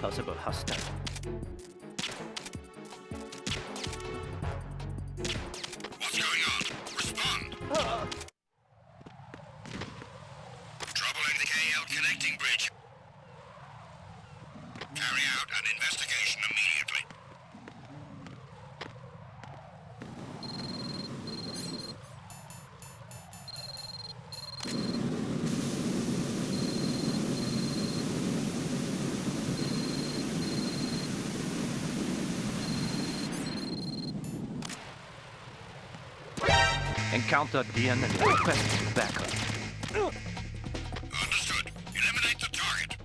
Possible hostile. What's going on? Respond! Trouble in the KL connecting bridge. Carry out an investigation immediately. Encountered the enemy. Request backup. Understood. Eliminate the target.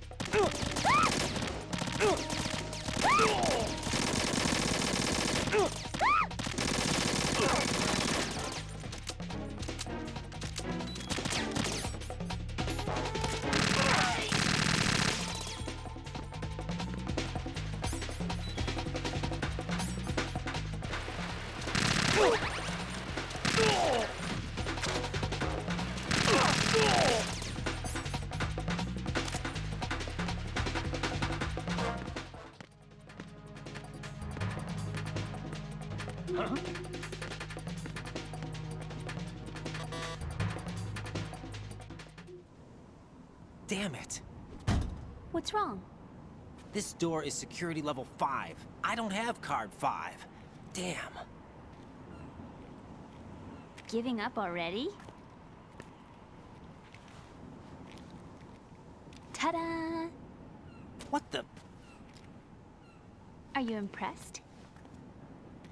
Damn it. What's wrong? This door is security level 5. I don't have card 5. Damn. Giving up already? Ta-da! What the? Are you impressed?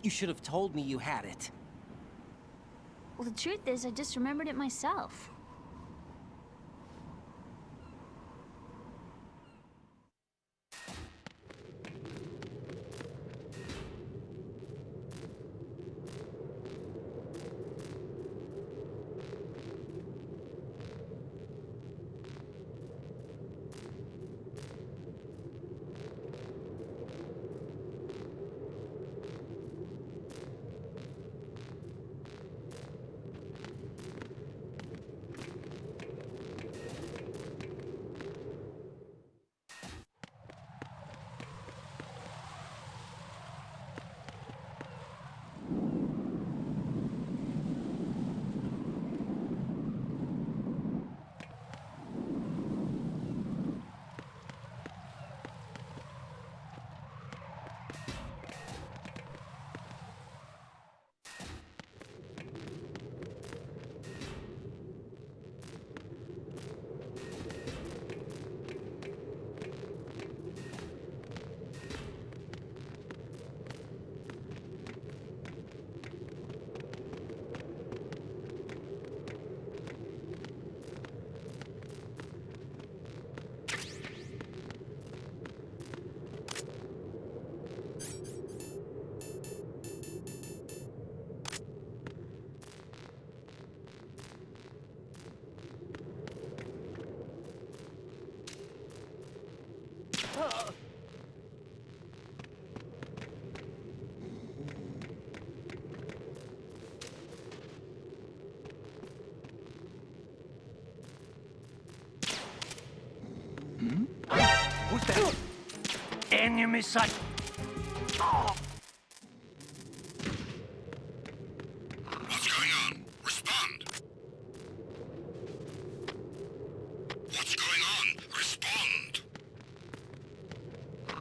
You should have told me you had it. Well, the truth is, I just remembered it myself. Who's there? Enemy sight! What's going on? Respond! What's going on? Respond!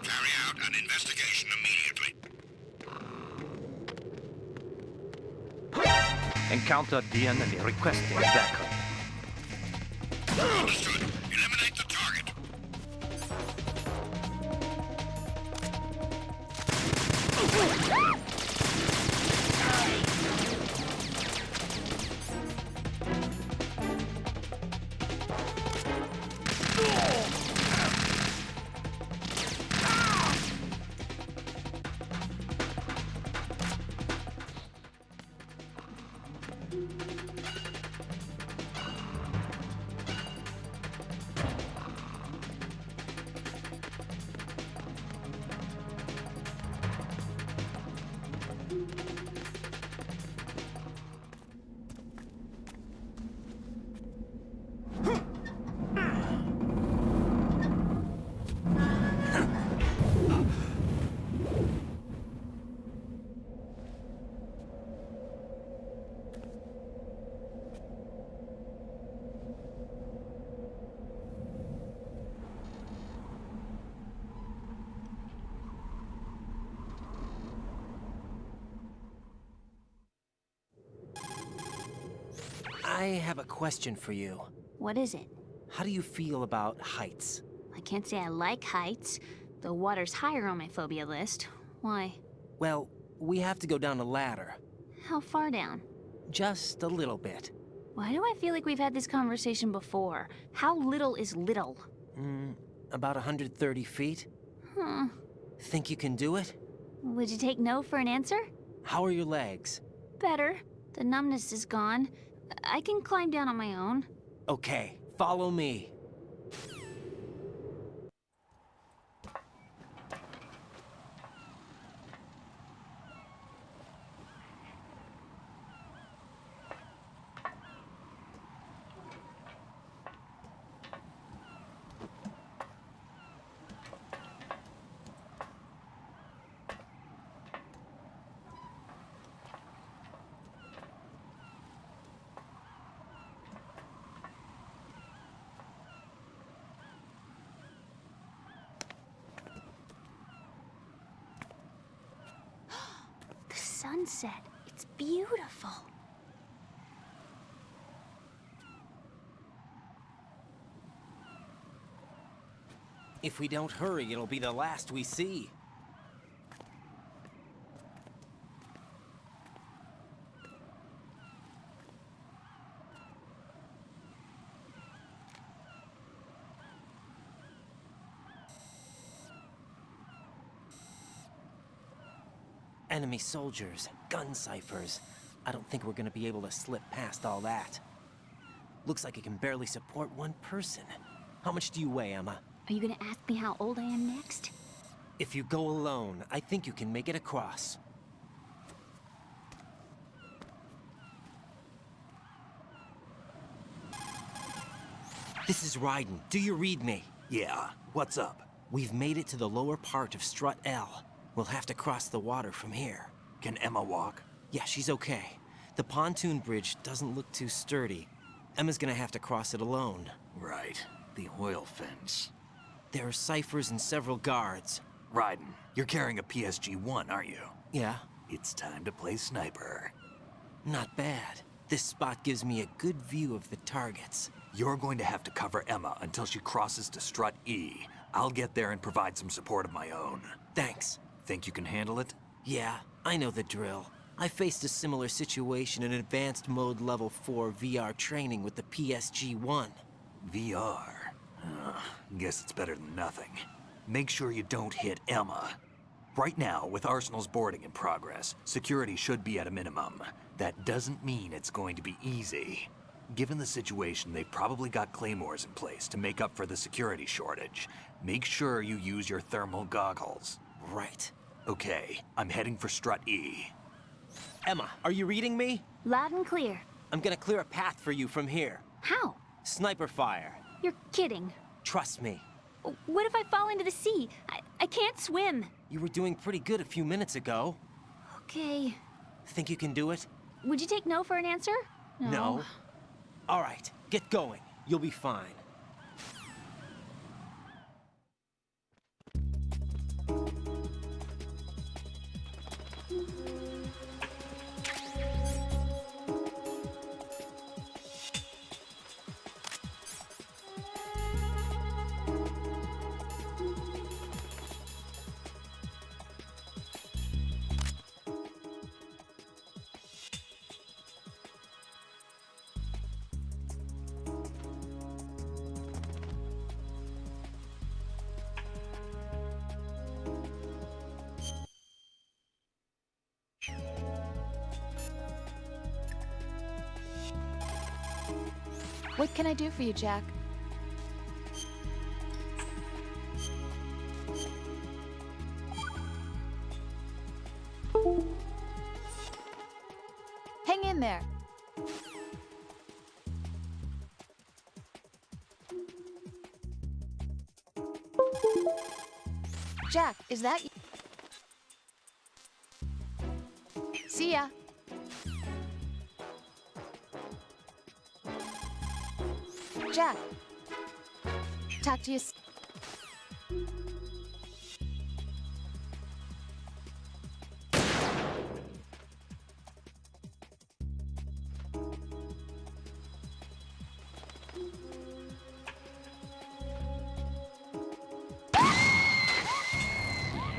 Carry out an investigation immediately. Encountered the enemy requesting backup. Understood. Eliminate the target. I have a question for you. What is it? How do you feel about heights? I can't say I like heights. The water's higher on my phobia list. Why? Well, we have to go down a ladder. How far down? Just a little bit. Why do I feel like we've had this conversation before? How little is little? About 130 feet. Huh. Think you can do it? Would you take no for an answer? How are your legs? Better. The numbness is gone. I can climb down on my own. Okay, follow me. The sunset. It's beautiful. If we don't hurry, it'll be the last we see. Enemy soldiers, gun ciphers. I don't think we're gonna be able to slip past all that. Looks like it can barely support one person. How much do you weigh, Emma? Are you gonna ask me how old I am next? If you go alone, I think you can make it across. This is Raiden. Do you read me? Yeah, what's up? We've made it to the lower part of Strut L. We'll have to cross the water from here. Can Emma walk? Yeah, she's okay. The pontoon bridge doesn't look too sturdy. Emma's gonna have to cross it alone. Right, the oil fence. There are ciphers and several guards. Raiden, you're carrying a PSG-1, aren't you? Yeah, It's time to play sniper. not bad. This spot gives me a good view of the targets. You're going to have to cover Emma until she crosses to Strut E. I'll get there and provide some support of my own. Thanks. Think you can handle it? Yeah, I know the drill. I faced a similar situation in Advanced Mode Level 4 VR training with the PSG-1. VR? Guess it's better than nothing. Make sure you don't hit Emma. Right now, with Arsenal's boarding in progress, security should be at a minimum. That doesn't mean it's going to be easy. Given the situation, they've probably got claymores in place to make up for the security shortage. Make sure you use your thermal goggles. Right. Okay, I'm heading for Strut E. Emma, are you reading me? Loud and clear. I'm gonna clear a path for you from here. How? Sniper fire. You're kidding. Trust me. What if I fall into the sea? I can't swim. You were doing pretty good a few minutes ago. Okay. Think you can do it? Would you take no for an answer? No. All right, get going. You'll be fine. What can I do for you, Jack? Hang in there. Jack, is that you? See ya. Jack. Talk to you.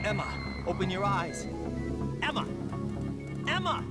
Emma, open your eyes. Emma! Emma!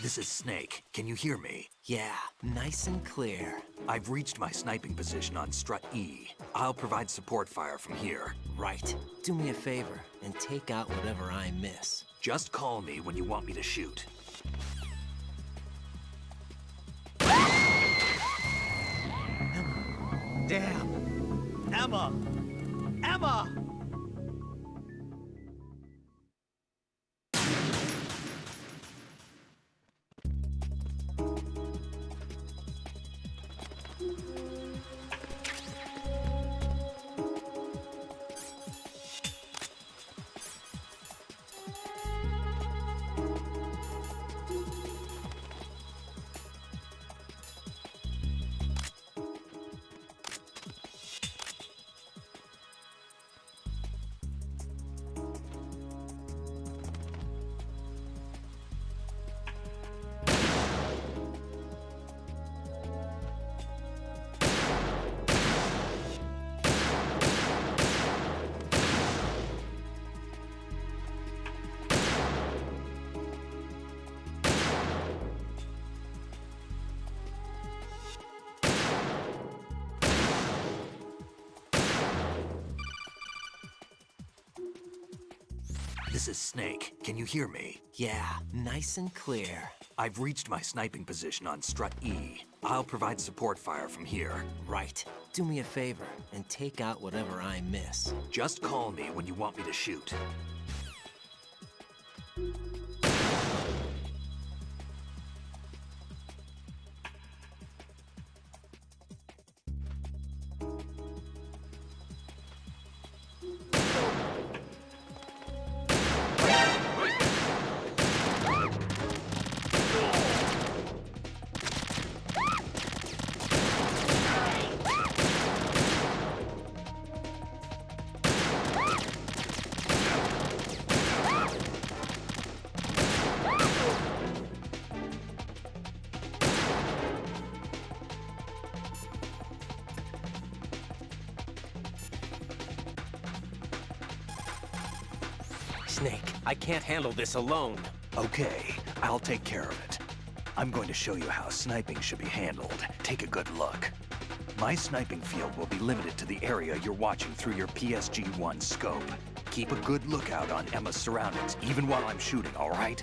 This is Snake. Can you hear me? Yeah, nice and clear. I've reached my sniping position on strut E. I'll provide support fire from here. Right. Do me a favor and take out whatever I miss. Just call me when you want me to shoot. Damn! Emma! Emma! This is Snake. Can you hear me? Yeah, nice and clear. I've reached my sniping position on strut E. I'll provide support fire from here. Right. Do me a favor and take out whatever I miss. Just call me when you want me to shoot. Snake, I can't handle this alone. Okay, I'll take care of it. I'm going to show you how sniping should be handled. Take a good look. My sniping field will be limited to the area you're watching through your PSG-1 scope. Keep a good lookout on Emma's surroundings, even while I'm shooting, all right?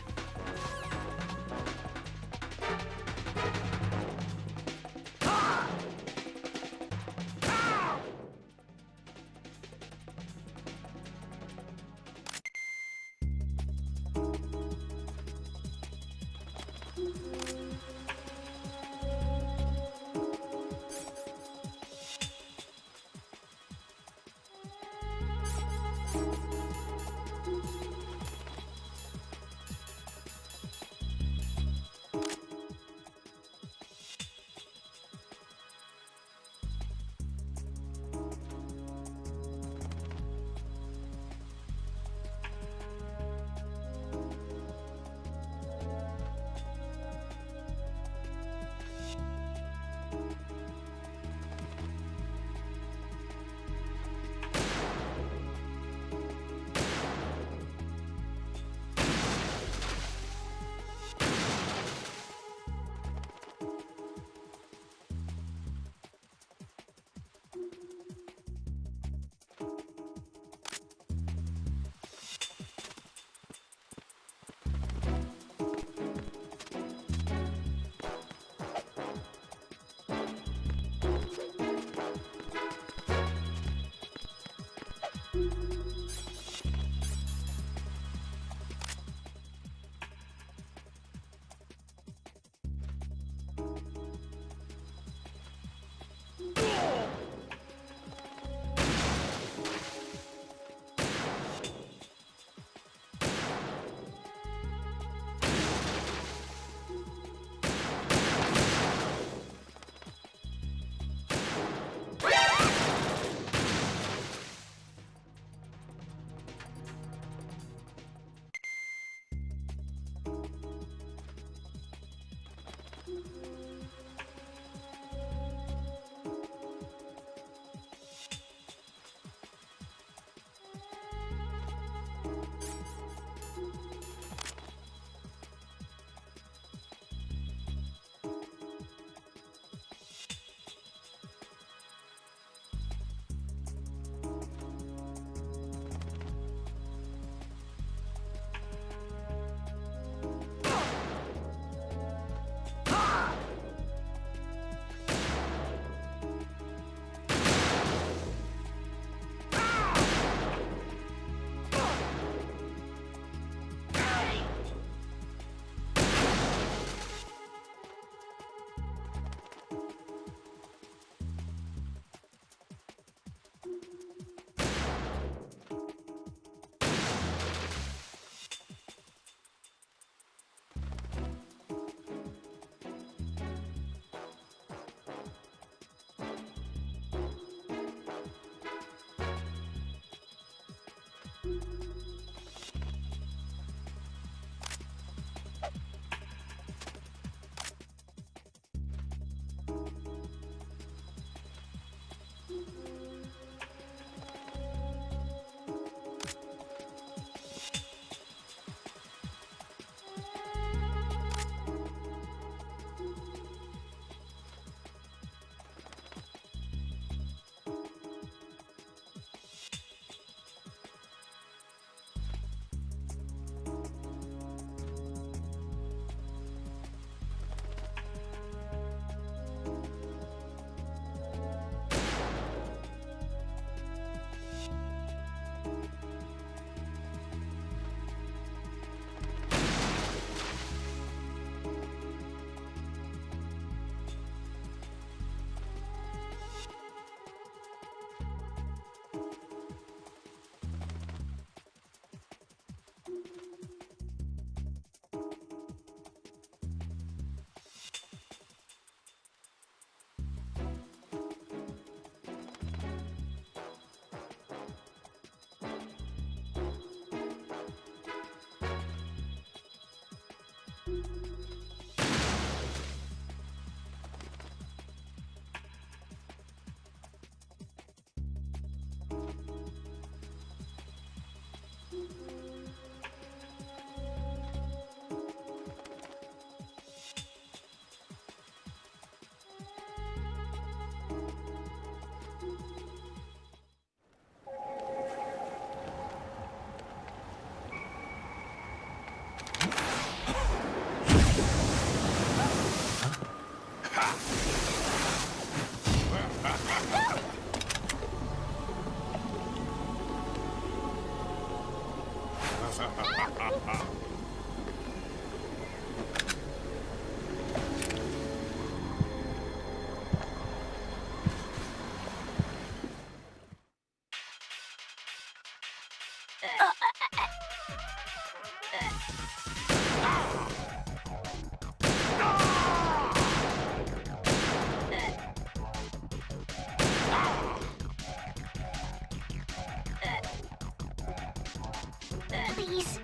Please,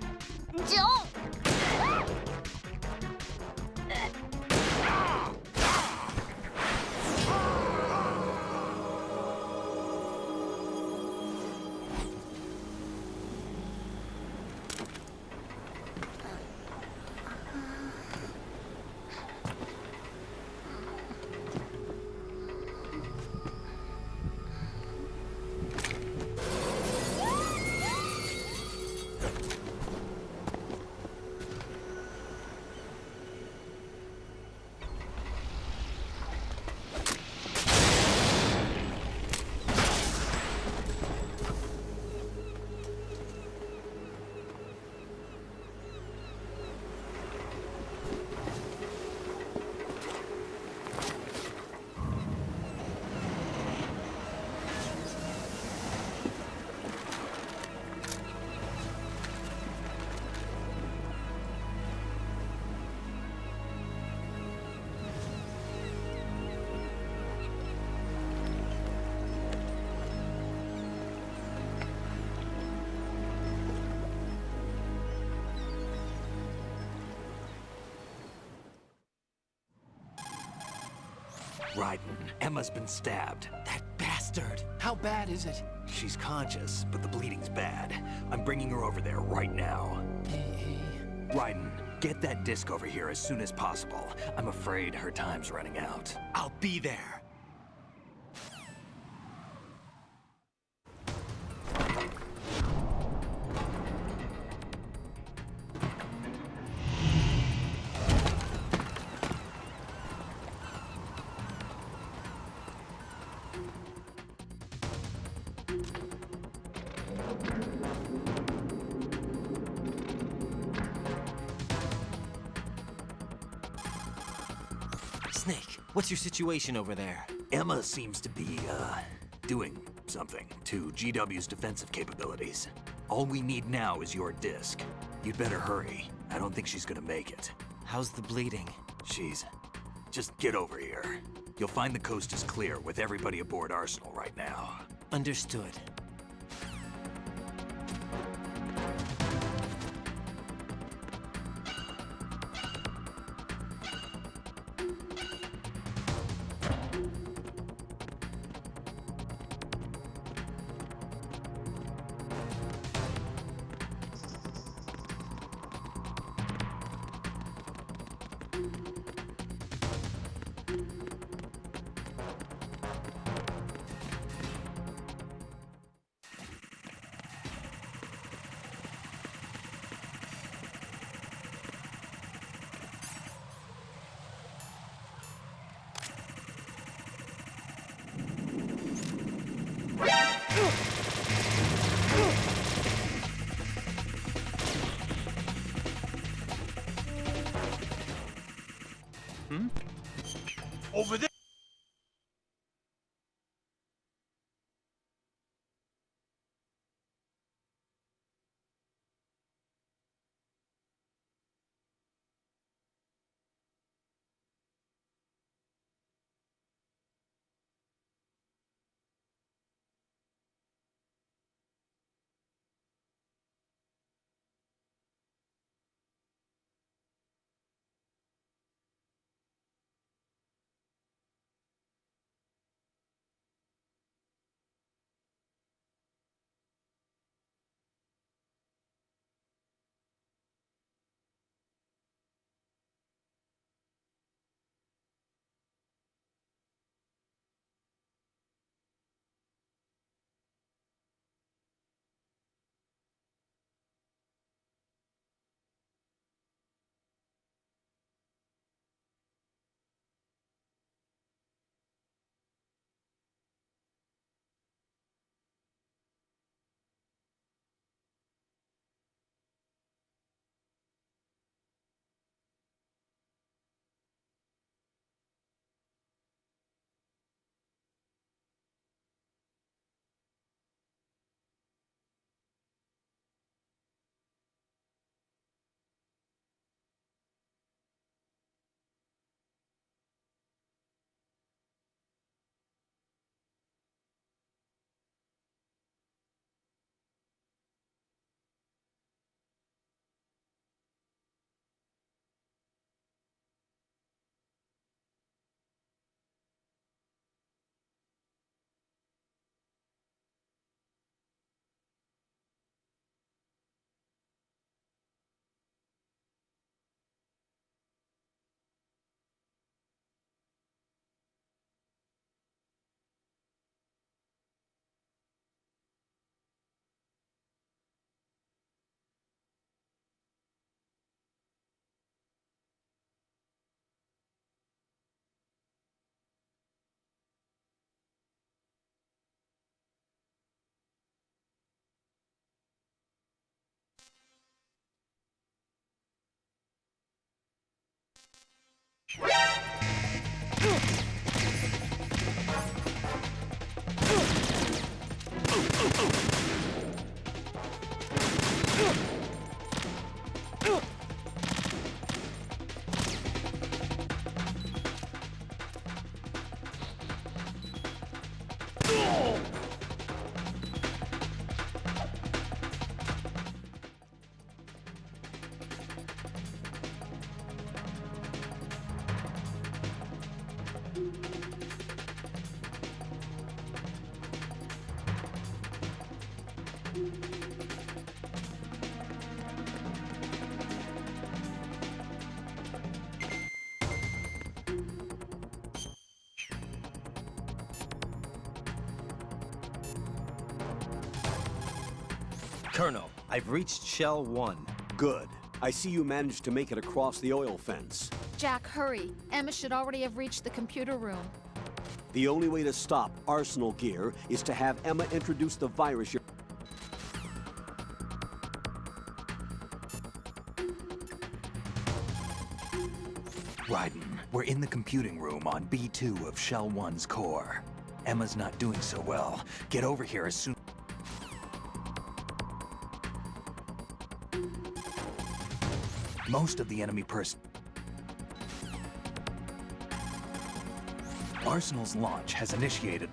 don't! Raiden, Emma's been stabbed. That bastard! How bad is it? She's conscious, but the bleeding's bad. I'm bringing her over there right now. Hey. Raiden, get that disc over here as soon as possible. I'm afraid her time's running out. I'll be there. Snake, what's your situation over there? Emma seems to be, doing something to GW's defensive capabilities. All we need now is your disc. You'd better hurry. I don't think she's gonna make it. How's the bleeding? Just get over here. You'll find the coast is clear with everybody aboard Arsenal right now. Understood. Over there! Colonel, I've reached Shell 1. Good. I see you managed to make it across the oil fence. Jack, hurry. Emma should already have reached the computer room. The only way to stop Arsenal gear is to have Emma introduce the virus you're... Raiden, we're in the computing room on B2 of Shell 1's core. Emma's not doing so well. Get over here as soon... Most of the enemy Arsenal's launch has initiated.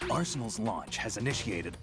Arsenal's launch has initiated.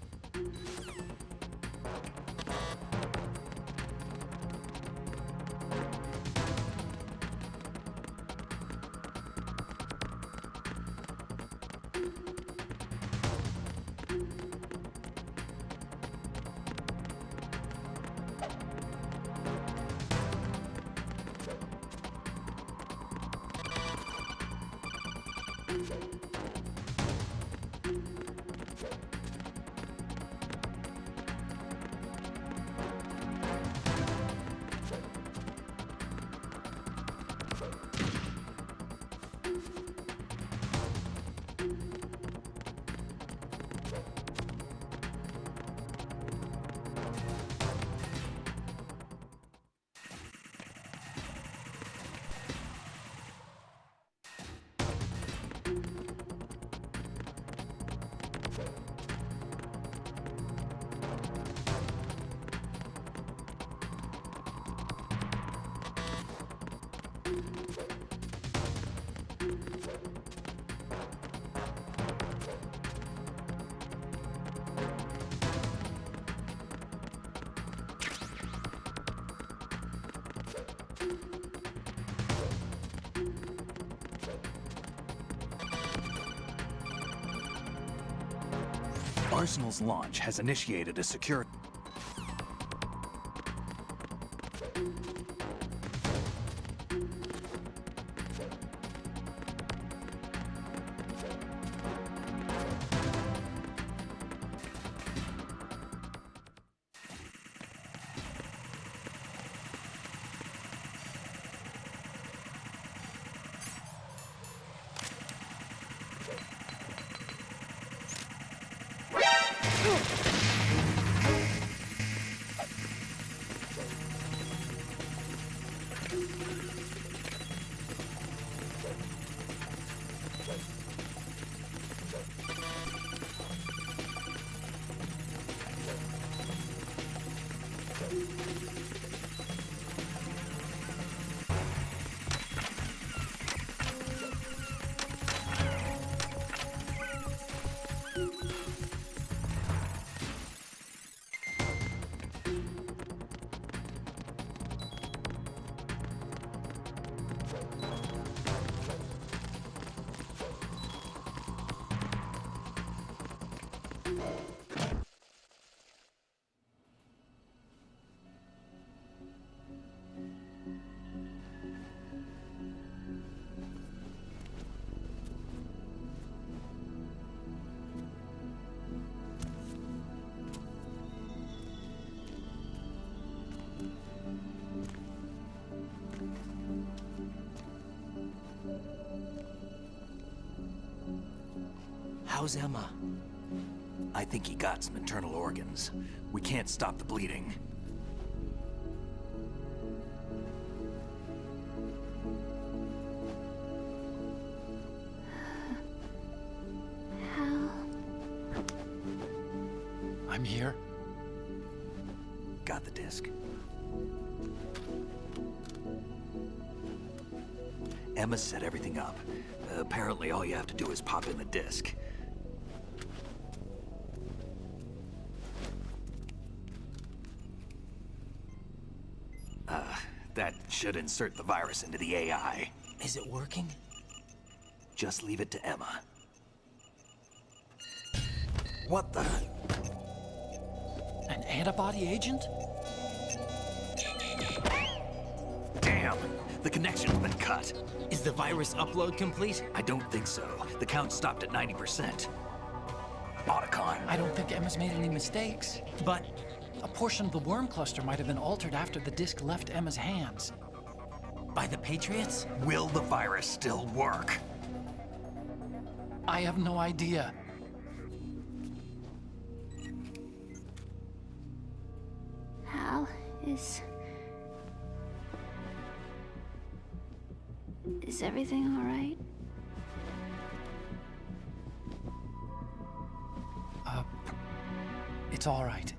Arsenal's launch has initiated a secure... How's Emma? I think he got some internal organs. We can't stop the bleeding. How? I'm here. Got the disc. Emma set everything up. Apparently all you have to do is pop in the disc. That should insert the virus into the AI. Is it working? Just leave it to Emma. What the? An antibody agent? Damn! The connection's been cut. Is the virus upload complete? I don't think so. The count stopped at 90%. Otacon. I don't think Emma's made any mistakes. But A portion of the worm cluster might have been altered after the disk left Emma's hands. by the Patriots? Will the virus still work? I have no idea. Hal, is everything all right? It's all right.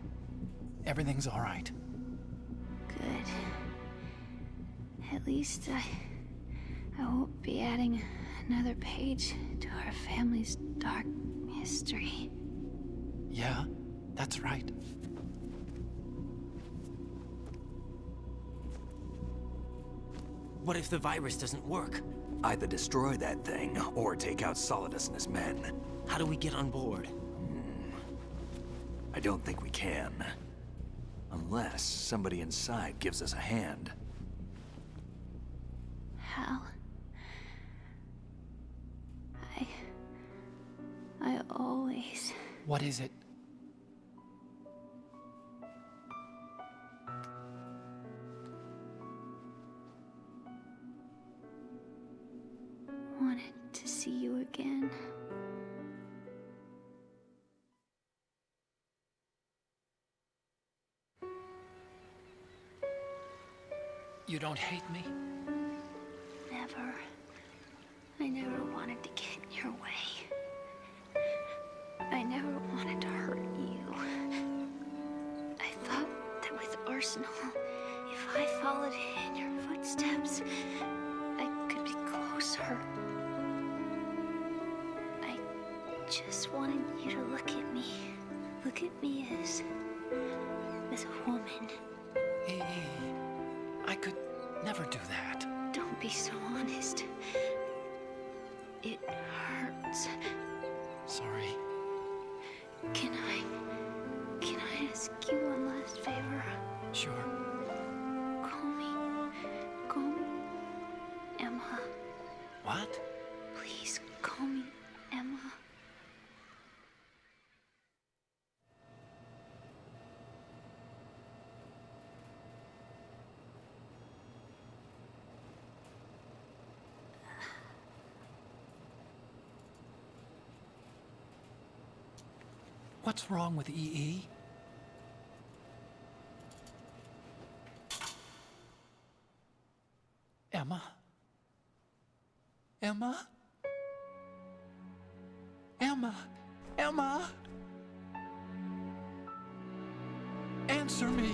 Everything's all right. Good. At least I won't be adding another page to our family's dark history. Yeah, that's right. What if the virus doesn't work? Either destroy that thing, or take out Solidus and his men. How do we get on board? I don't think we can. Unless somebody inside gives us a hand. Hal, I always... What is it? wanted to see you again. You don't hate me? Never. I never wanted to get in your way. I never wanted to hurt you. I thought that with Arsenal, if I followed in your footsteps, I could be closer. I just wanted you to look at me. Look at me as a woman. I could never do that. Don't be so honest. It hurts. Sorry. Can I ask you one last favor? Sure. Call me Emma. What? Please call me Emma. What's wrong with EE? Emma? Emma? Emma? Emma? Answer me!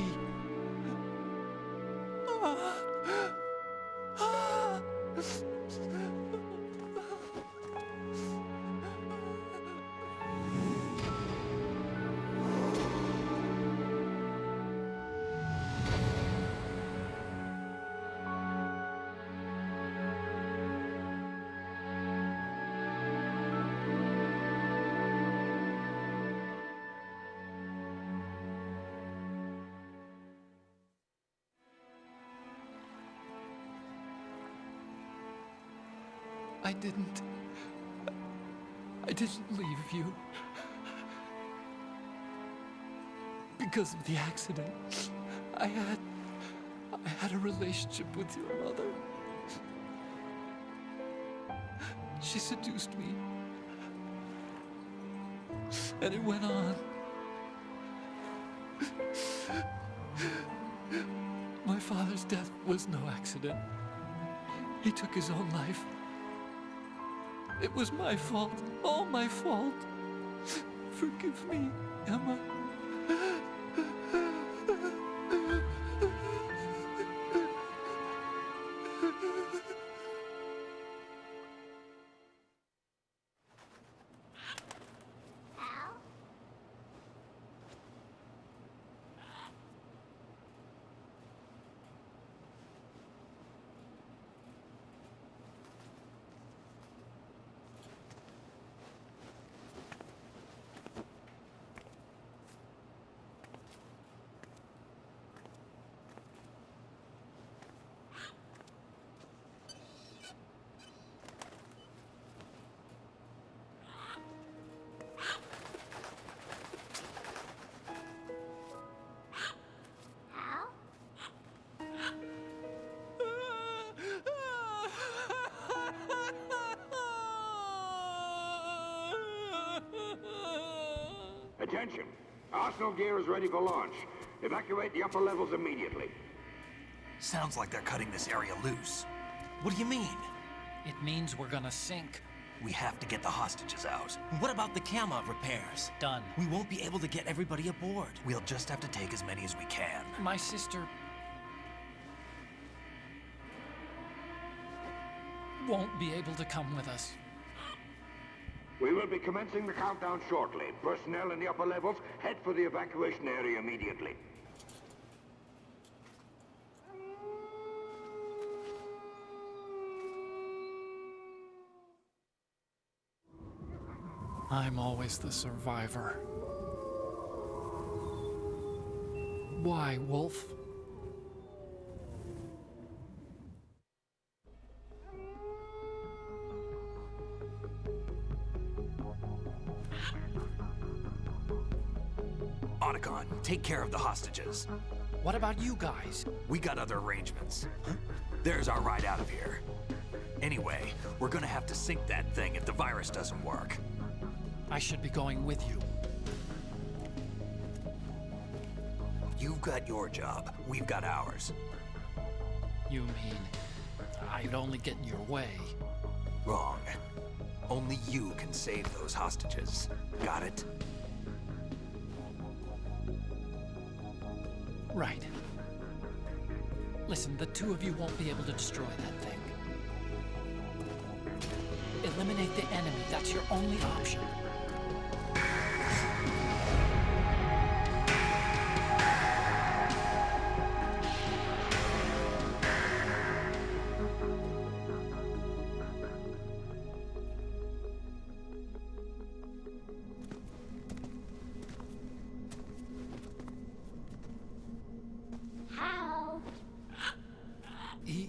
I didn't leave you. Because of the accident, I had a relationship with your mother. She seduced me. And it went on. My father's death was no accident. He took his own life. It was my fault, all my fault. Forgive me, Emma. attention. Arsenal gear is ready for launch. Evacuate the upper levels immediately. Sounds like they're cutting this area loose. What do you mean? It means we're gonna sink. We have to get the hostages out. What about the camo repairs? Done. We won't be able to get everybody aboard. We'll just have to take as many as we can. My sister won't be able to come with us. We will be commencing the countdown shortly. Personnel in the upper levels, head for the evacuation area immediately. I'm always the survivor. Why, Wolf? Otacon, take care of the hostages. What about you guys? We got other arrangements. There's our ride out of here. Anyway, we're gonna have to sink that thing if the virus doesn't work. I should be going with you. You've got your job, we've got ours. You mean I'd only get in your way? Wrong. Only you can save those hostages. Got it? Right. Listen, the two of you won't be able to destroy that thing. Eliminate the enemy. That's your only option.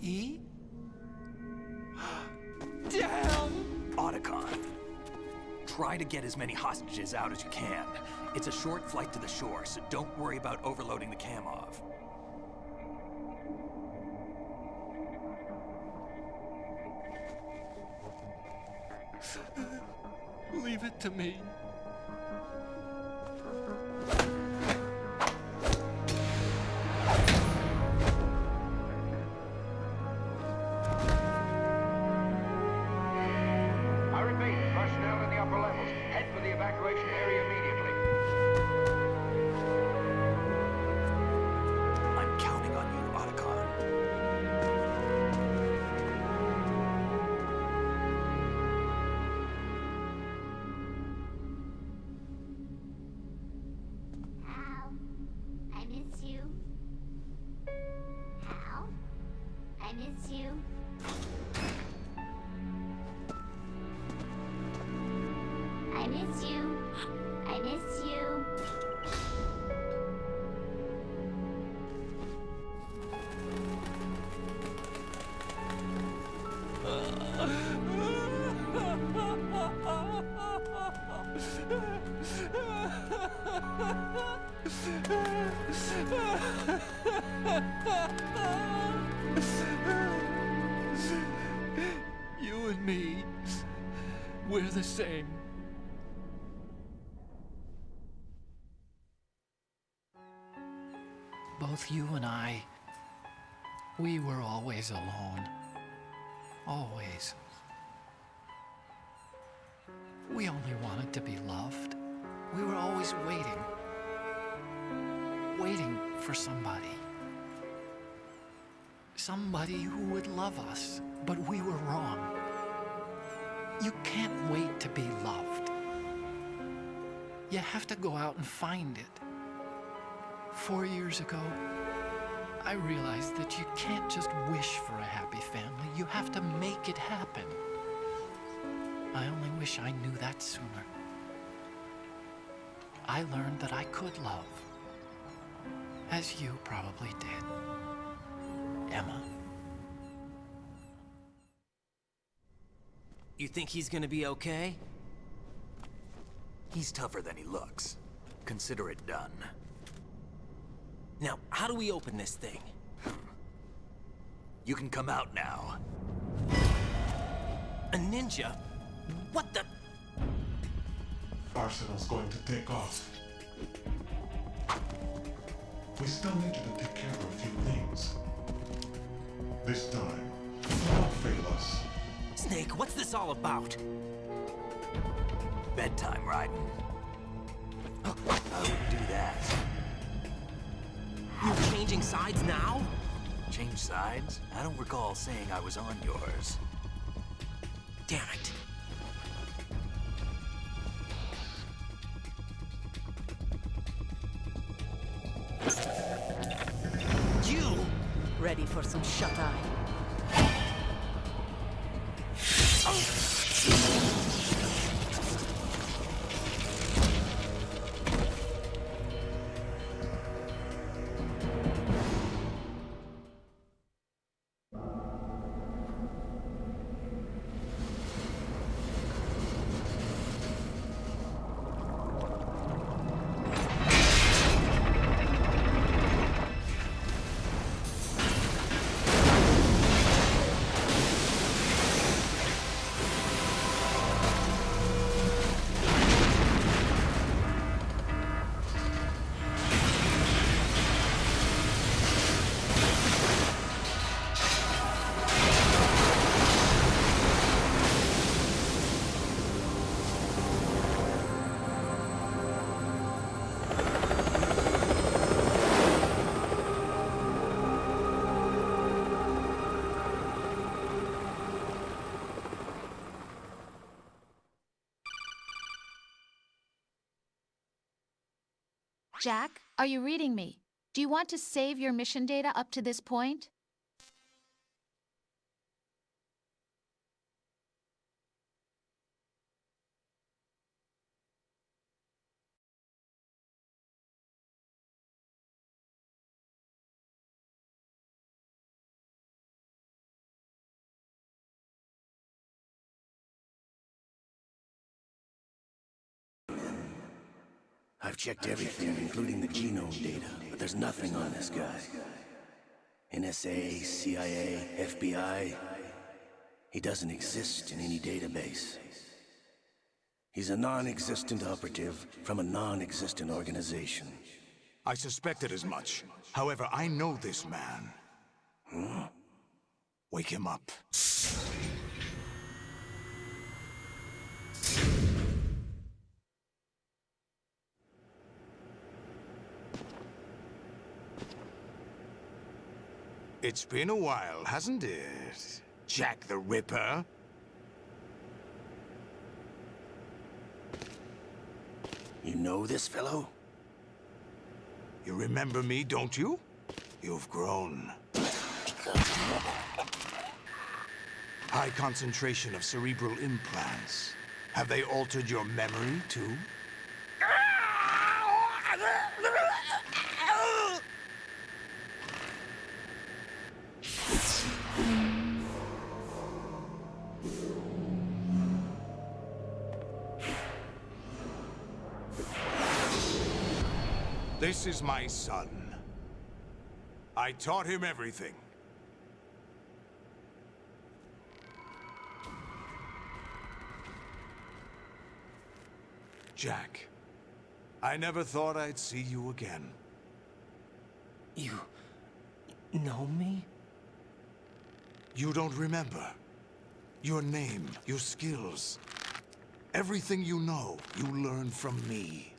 E? Damn! Otacon, try to get as many hostages out as you can. It's a short flight to the shore, so don't worry about overloading the Kamov. Leave it to me. I repeat, personnel in the upper levels, head for the evacuation area immediately. I'm counting on you, Otacon. Hal, I miss you. Hal, I miss you. I miss you. I miss you. You and me, we're the same. Both you and I, we were always alone. Always. We only wanted to be loved. We were always waiting. Waiting for somebody. Somebody who would love us, but we were wrong. You can't wait to be loved. You have to go out and find it. 4 years ago, I realized that you can't just wish for a happy family. You have to make it happen. I only wish I knew that sooner. I learned that I could love, as you probably did, Emma. You think he's gonna be okay? He's tougher than he looks. Consider it done. Now, how do we open this thing? You can come out now. A ninja? What the? Arsenal's going to take off. We still need you to take care of a few things. This time, do not fail us. Snake, what's this all about? Bedtime, Raiden. I wouldn't do that. You're changing sides now? Change sides? I don't recall saying I was on yours. Damn it. You! Ready for some shut-eye? Jack, are you reading me? Do you want to save your mission data up to this point? I've checked everything, including the genome data, but there's nothing on this guy. NSA, CIA, FBI. He doesn't exist in any database. He's a non-existent operative from a non-existent organization. I suspected as much. However, I know this man. Huh? Wake him up. It's been a while, hasn't it? Jack the Ripper? You know this fellow? You remember me, don't you? You've grown. High concentration of cerebral implants. Have they altered your memory, too? This is my son. I taught him everything. Jack, I never thought I'd see you again. You know me? You don't remember. Your name, your skills. Everything you know, you learned from me.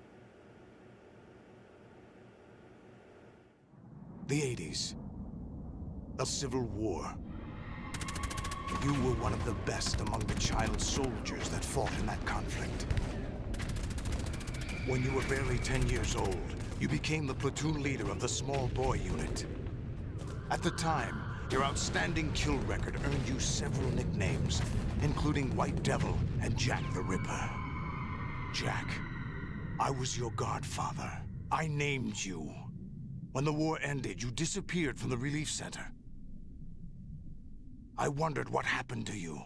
The 80s. A civil war. You were one of the best among the child soldiers that fought in that conflict. When you were barely 10 years old, you became the platoon leader of the small boy unit. At the time, your outstanding kill record earned you several nicknames, including White Devil and Jack the Ripper. Jack, I was your godfather. I named you. When the war ended, you disappeared from the relief center. I wondered what happened to you.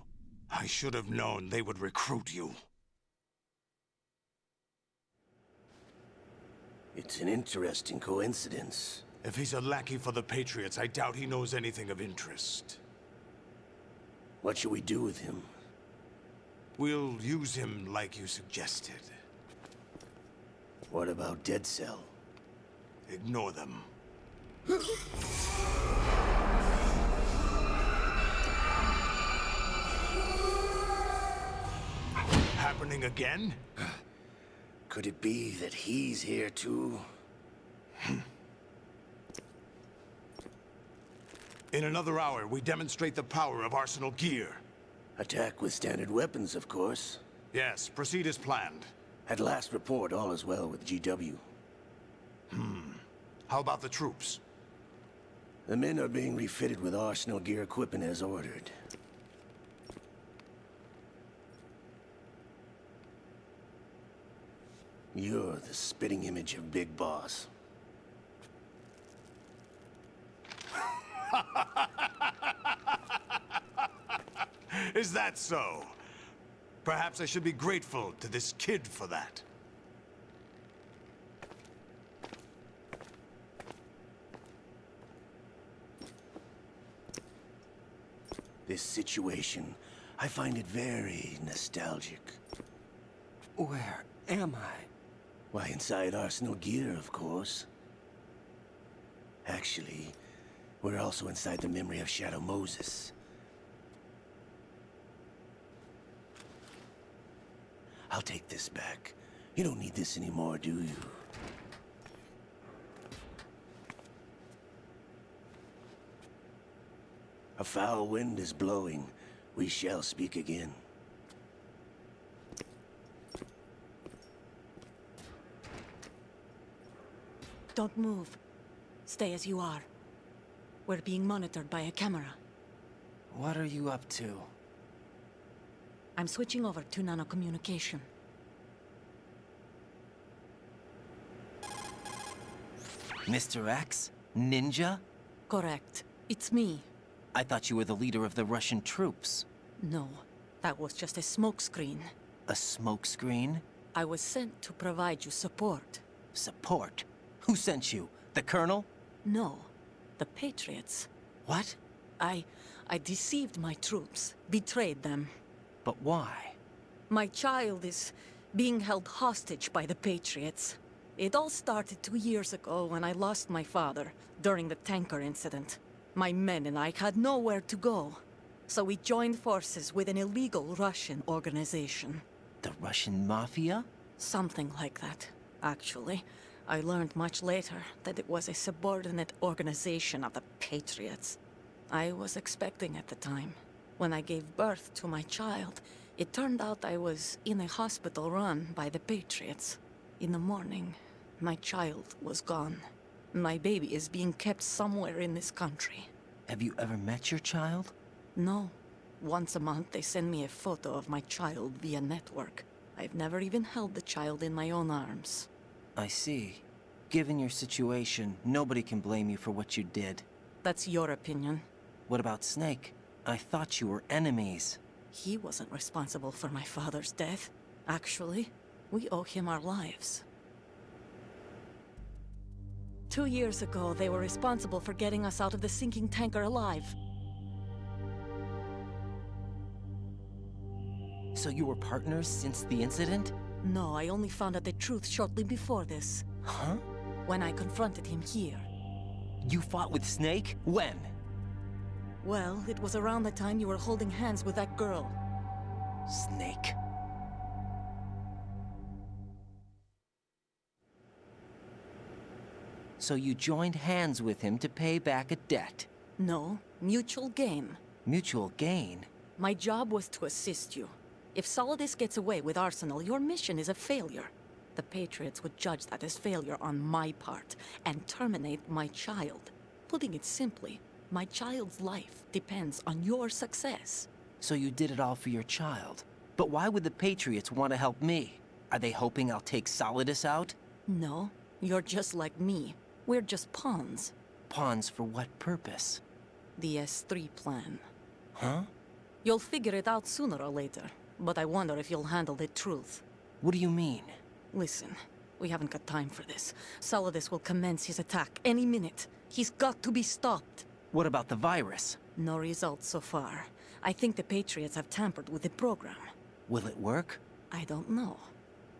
I should have known they would recruit you. It's an interesting coincidence. If he's a lackey for the Patriots, I doubt he knows anything of interest. What should we do with him? We'll use him like you suggested. What about Dead Cell? Ignore them. Happening again? Could it be that he's here too? In another hour, we demonstrate the power of Arsenal gear. Attack with standard weapons, of course. Yes, proceed as planned. At last report, all is well with GW. How about the troops? The men are being refitted with Arsenal gear equipment as ordered. You're the spitting image of Big Boss. Is that so? Perhaps I should be grateful to this kid for that. This situation, I find it very nostalgic. Where am I? Why, inside Arsenal gear, of course. Actually, we're also inside the memory of Shadow Moses. I'll take this back. You don't need this anymore, do you? A foul wind is blowing. We shall speak again. Don't move. Stay as you are. We're being monitored by a camera. What are you up to? I'm switching over to nanocommunication. Mr. X? Ninja? Correct. It's me. I thought you were the leader of the Russian troops. No, that was just a smokescreen. A smokescreen? I was sent to provide you support. Support? Who sent you? The Colonel? No, the Patriots. What? I deceived my troops, betrayed them. But why? My child is being held hostage by the Patriots. It all started 2 years ago when I lost my father during the tanker incident. My men and I had nowhere to go, so we joined forces with an illegal Russian organization. The Russian Mafia? Something like that, actually. I learned much later that it was a subordinate organization of the Patriots. I was expecting at the time. When I gave birth to my child, it turned out I was in a hospital run by the Patriots. In the morning, my child was gone. My baby is being kept somewhere in this country. Have you ever met your child? No. Once a month, they send me a photo of my child via network. I've never even held the child in my own arms. I see. Given your situation, nobody can blame you for what you did. That's your opinion. What about Snake? I thought you were enemies. He wasn't responsible for my father's death. Actually, we owe him our lives. 2 years ago, they were responsible for getting us out of the sinking tanker alive. So you were partners since the incident? No, I only found out the truth shortly before this. Huh? When I confronted him here. You fought with Snake? When? Well, it was around the time you were holding hands with that girl. Snake. So you joined hands with him to pay back a debt? No, mutual gain. Mutual gain? My job was to assist you. If Solidus gets away with Arsenal, your mission is a failure. The Patriots would judge that as failure on my part, and terminate my child. Putting it simply, my child's life depends on your success. So you did it all for your child. But why would the Patriots want to help me? Are they hoping I'll take Solidus out? No, you're just like me. We're just pawns. Pawns for what purpose? The S3 plan. Huh? You'll figure it out sooner or later, but I wonder if you'll handle the truth. What do you mean? Listen, we haven't got time for this. Solidus will commence his attack any minute. He's got to be stopped. What about the virus? No results so far. I think the Patriots have tampered with the program. Will it work? I don't know.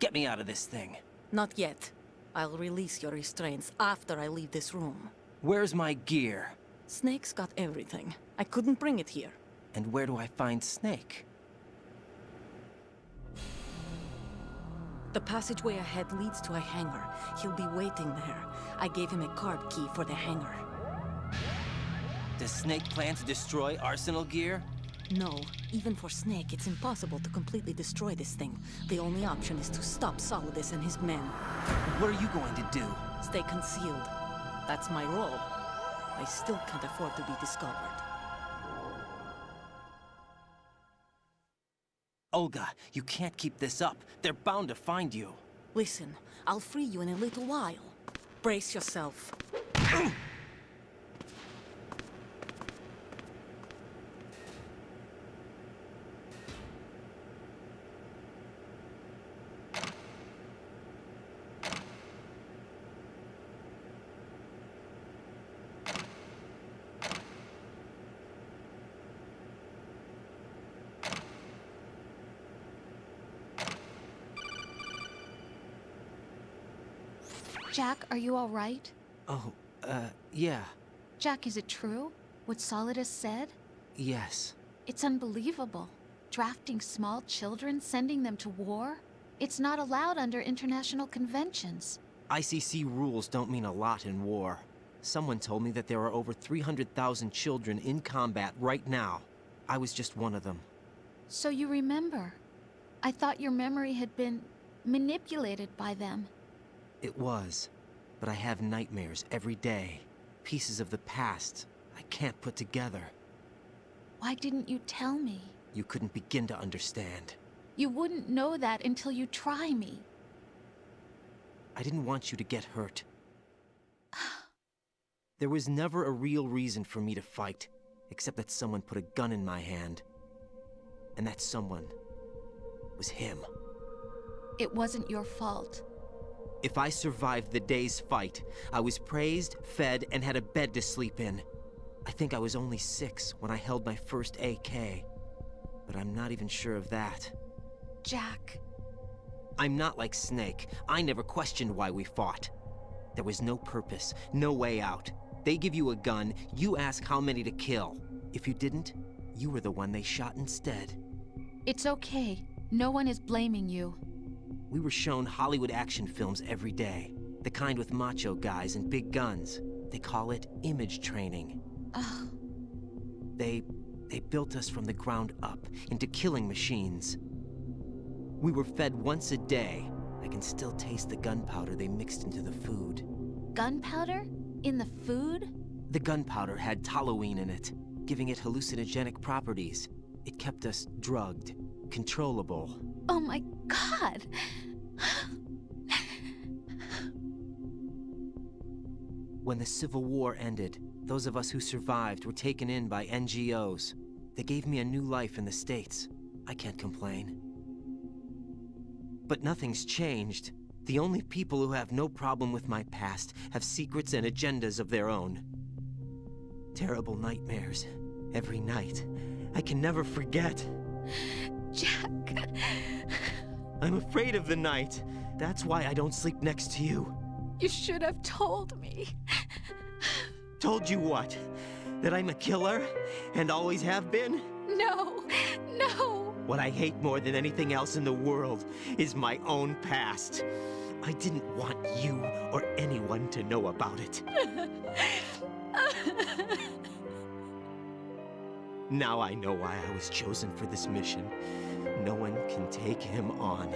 Get me out of this thing. Not yet. I'll release your restraints after I leave this room. Where's my gear? Snake's got everything. I couldn't bring it here. And where do I find Snake? The passageway ahead leads to a hangar. He'll be waiting there. I gave him a card key for the hangar. Does Snake plan to destroy Arsenal gear? No, even for Snake, it's impossible to completely destroy this thing. The only option is to stop Solidus and his men. What are you going to do? Stay concealed. That's my role. I still can't afford to be discovered. Olga, you can't keep this up. They're bound to find you. Listen, I'll free you in a little while. Brace yourself. Jack, are you all right? Oh, yeah. Jack, is it true? What Solidus said? Yes. It's unbelievable. Drafting small children, sending them to war? It's not allowed under international conventions. ICC rules don't mean a lot in war. Someone told me that there are over 300,000 children in combat right now. I was just one of them. So you remember. I thought your memory had been manipulated by them. It was, but I have nightmares every day. Pieces of the past I can't put together. Why didn't you tell me? You couldn't begin to understand. You wouldn't know that until you try me. I didn't want you to get hurt. There was never a real reason for me to fight, except that someone put a gun in my hand. And that someone was him. It wasn't your fault. If I survived the day's fight, I was praised, fed, and had a bed to sleep in. I think I was only 6 when I held my first AK. But I'm not even sure of that. Jack. I'm not like Snake. I never questioned why we fought. There was no purpose, no way out. They give you a gun, you ask how many to kill. If you didn't, you were the one they shot instead. It's okay. No one is blaming you. We were shown Hollywood action films every day. The kind with macho guys and big guns. They call it image training. Ugh. They built us from the ground up into killing machines. We were fed once a day. I can still taste the gunpowder they mixed into the food. Gunpowder? In the food? The gunpowder had toluene in it, giving it hallucinogenic properties. It kept us drugged, controllable. Oh my God! When the Civil War ended, those of us who survived were taken in by NGOs. They gave me a new life in the States. I can't complain. But nothing's changed. The only people who have no problem with my past have secrets and agendas of their own. Terrible nightmares. Every night. I can never forget. Jack. I'm afraid of the night. That's why I don't sleep next to you. You should have told me. Told you what? That I'm a killer? And always have been? No, no. What I hate more than anything else in the world is my own past. I didn't want you or anyone to know about it. Now I know why I was chosen for this mission. No one can take him on,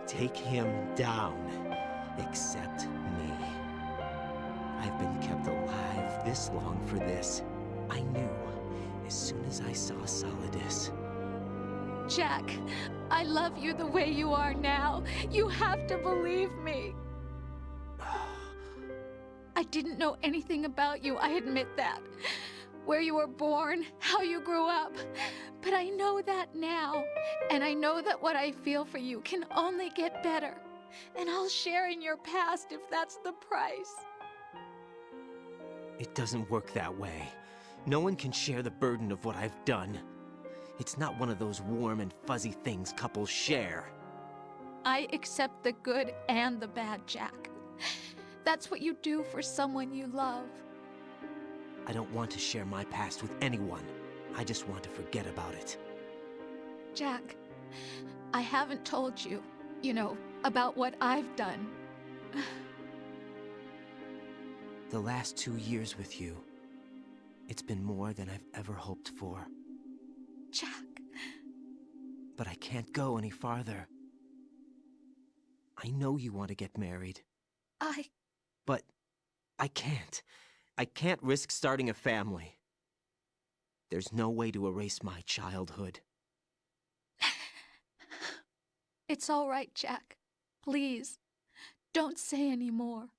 take him down, except me. I've been kept alive this long for this. I knew as soon as I saw Solidus. Jack, I love you the way you are now. You have to believe me. I didn't know anything about you, I admit that. Where you were born, how you grew up. But I know that now. And I know that what I feel for you can only get better. And I'll share in your past if that's the price. It doesn't work that way. No one can share the burden of what I've done. It's not one of those warm and fuzzy things couples share. I accept the good and the bad, Jack. That's what you do for someone you love. I don't want to share my past with anyone. I just want to forget about it. Jack, I haven't told you, about what I've done. The last 2 years with you, it's been more than I've ever hoped for. Jack. But I can't go any farther. I know you want to get married. But I can't. I can't risk starting a family. There's no way to erase my childhood. It's all right, Jack. Please, don't say any more.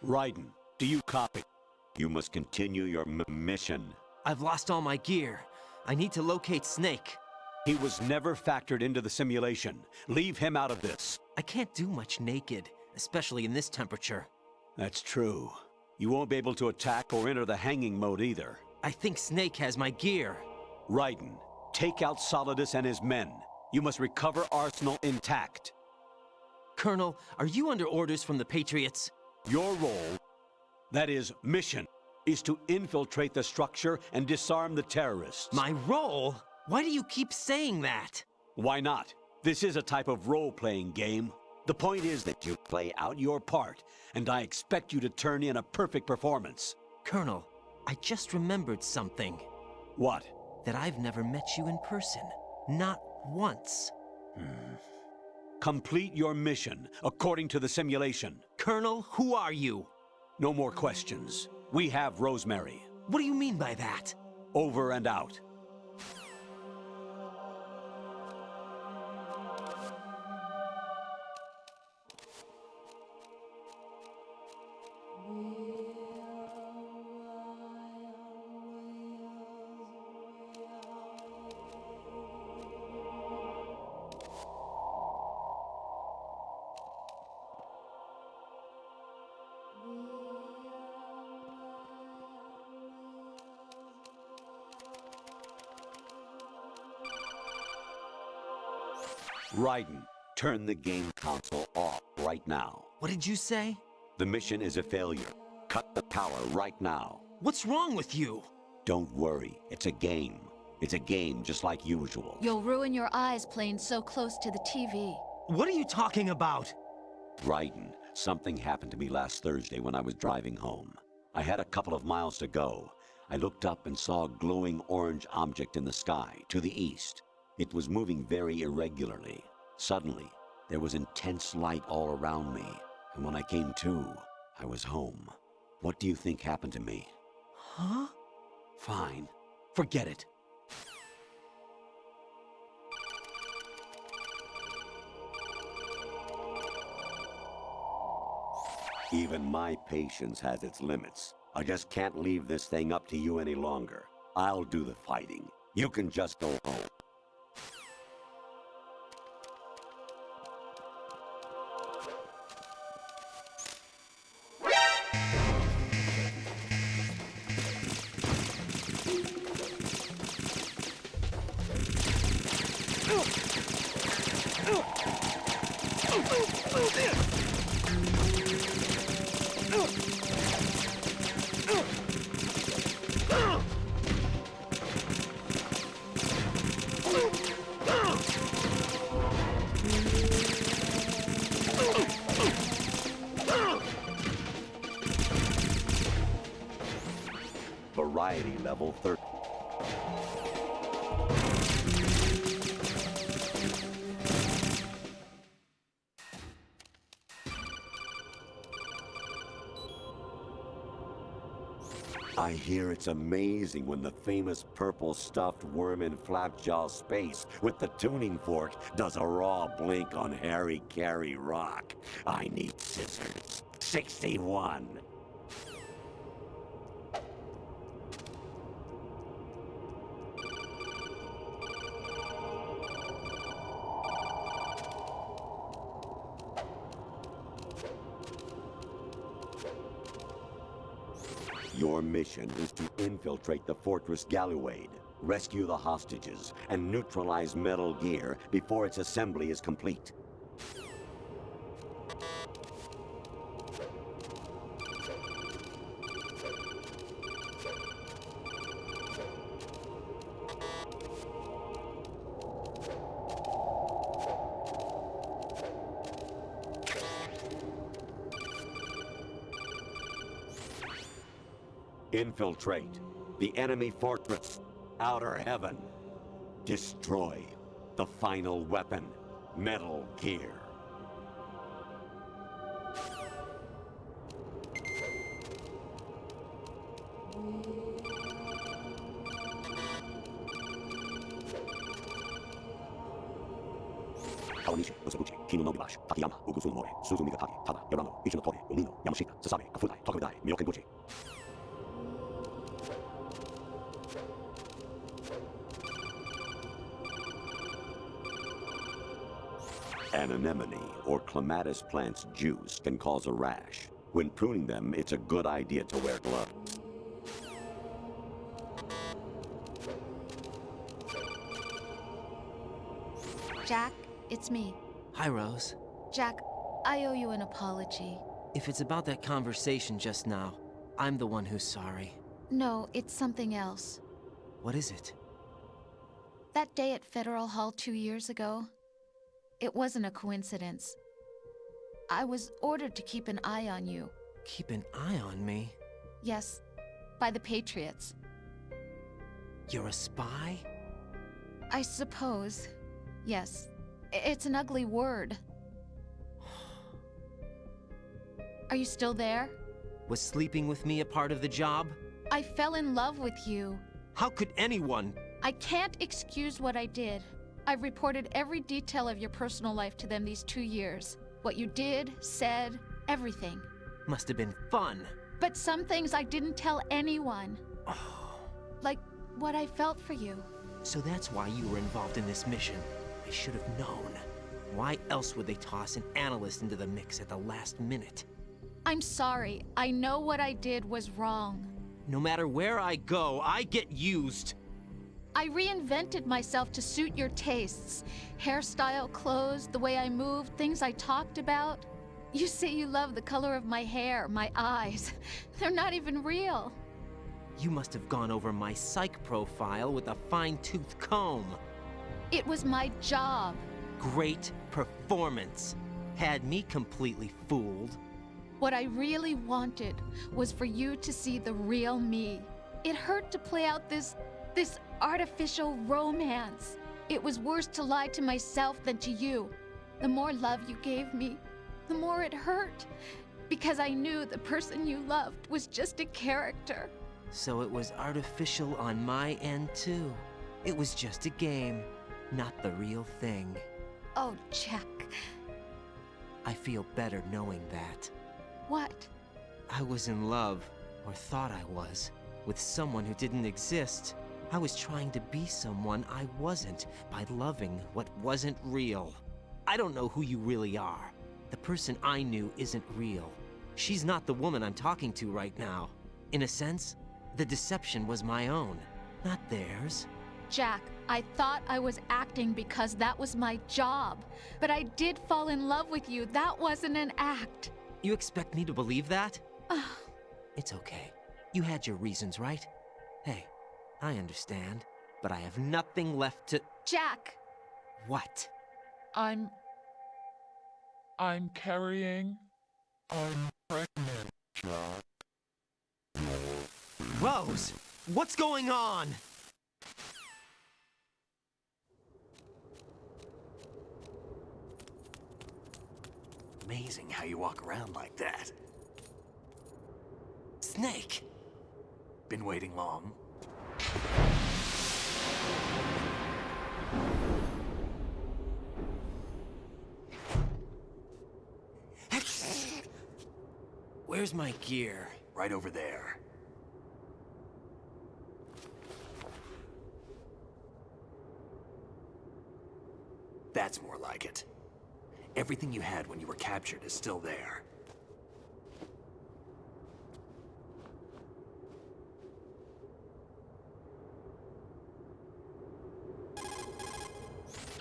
Raiden, do you copy? You must continue your mission. I've lost all my gear. I need to locate Snake. He was never factored into the simulation. Leave him out of this. I can't do much naked, especially in this temperature. That's true. You won't be able to attack or enter the hanging mode either. I think Snake has my gear. Raiden, take out Solidus and his men. You must recover Arsenal intact. Colonel, are you under orders from the Patriots? Your role, that is, mission, is to infiltrate the structure and disarm the terrorists. My role? Why do you keep saying that? Why not? This is a type of role-playing game. The point is that you play out your part, and I expect you to turn in a perfect performance. Colonel, I just remembered something. What? That I've never met you in person. Not once. Complete your mission, according to the simulation. Colonel, who are you? No more questions. We have Rosemary. What do you mean by that? Over and out. Raiden, turn the game console off right now. What did you say? The mission is a failure. Cut the power right now. What's wrong with you? Don't worry, it's a game. It's a game just like usual. You'll ruin your eyes playing so close to the TV. What are you talking about? Raiden, something happened to me last Thursday when I was driving home. I had a couple of miles to go. I looked up and saw a glowing orange object in the sky, to the east. It was moving very irregularly. Suddenly, there was intense light all around me, and when I came to, I was home. What do you think happened to me? Huh? Fine. Forget it. Even my patience has its limits. I just can't leave this thing up to you any longer. I'll do the fighting. You can just go home. Variety level 30. I hear it's amazing when the famous purple stuffed worm in Flapjaw space with the tuning fork does a raw blink on Harry Carey rock. I need scissors. 61. Your mission is to infiltrate the Fortress Galluade, rescue the hostages, and neutralize Metal Gear before its assembly is complete. Infiltrate the enemy fortress, Outer Heaven. Destroy the final weapon, Metal Gear. Kawanishi, Usabuchi, Kino no Bibashi, Takayama, Ugusu no Mori, Suzu Migatagi, Tada, Yorano, Ichi no Tori, Umino, Yamashita, Sasabe, Kafudai, Tokudai, Miyokenguchi. An anemone or clematis plant's juice can cause a rash. When pruning them, it's a good idea to wear gloves. Jack, it's me. Hi, Rose. Jack, I owe you an apology. If it's about that conversation just now, I'm the one who's sorry. No, it's something else. What is it? That day at Federal Hall 2 years ago, it wasn't a coincidence. I was ordered to keep an eye on you. Keep an eye on me? Yes, by the Patriots. You're a spy? I suppose. Yes. It's an ugly word. Are you still there? Was sleeping with me a part of the job? I fell in love with you. How could anyone? I can't excuse what I did. I've reported every detail of your personal life to them these 2 years. What you did, said, everything. Must have been fun. But some things I didn't tell anyone. Like what I felt for you. So that's why you were involved in this mission. I should have known. Why else would they toss an analyst into the mix at the last minute? I'm sorry. I know what I did was wrong. No matter where I go, I get used. I reinvented myself to suit your tastes. Hairstyle, clothes, the way I moved, things I talked about. You say you love the color of my hair, my eyes. They're not even real. You must have gone over my psych profile with a fine-tooth comb. It was my job. Great performance. Had me completely fooled. What I really wanted was for you to see the real me. It hurt to play out this artificial romance. It was worse to lie to myself than to you. The more love you gave me, the more it hurt. Because I knew the person you loved was just a character. So it was artificial on my end too. It was just a game, not the real thing. Oh, Jack. I feel better knowing that. What? I was in love, or thought I was, with someone who didn't exist. I was trying to be someone I wasn't by loving what wasn't real. I don't know who you really are. The person I knew isn't real. She's not the woman I'm talking to right now. In a sense, the deception was my own, not theirs. Jack, I thought I was acting because that was my job. But I did fall in love with you. That wasn't an act. You expect me to believe that? It's okay. You had your reasons, right? Hey, I understand, but I have nothing left to... Jack! What? I'm carrying... I'm pregnant, Jack. Rose! What's going on? Amazing how you walk around like that. Snake! been waiting long. Where's my gear? Right over there. That's more like it. Everything you had when you were captured is still there.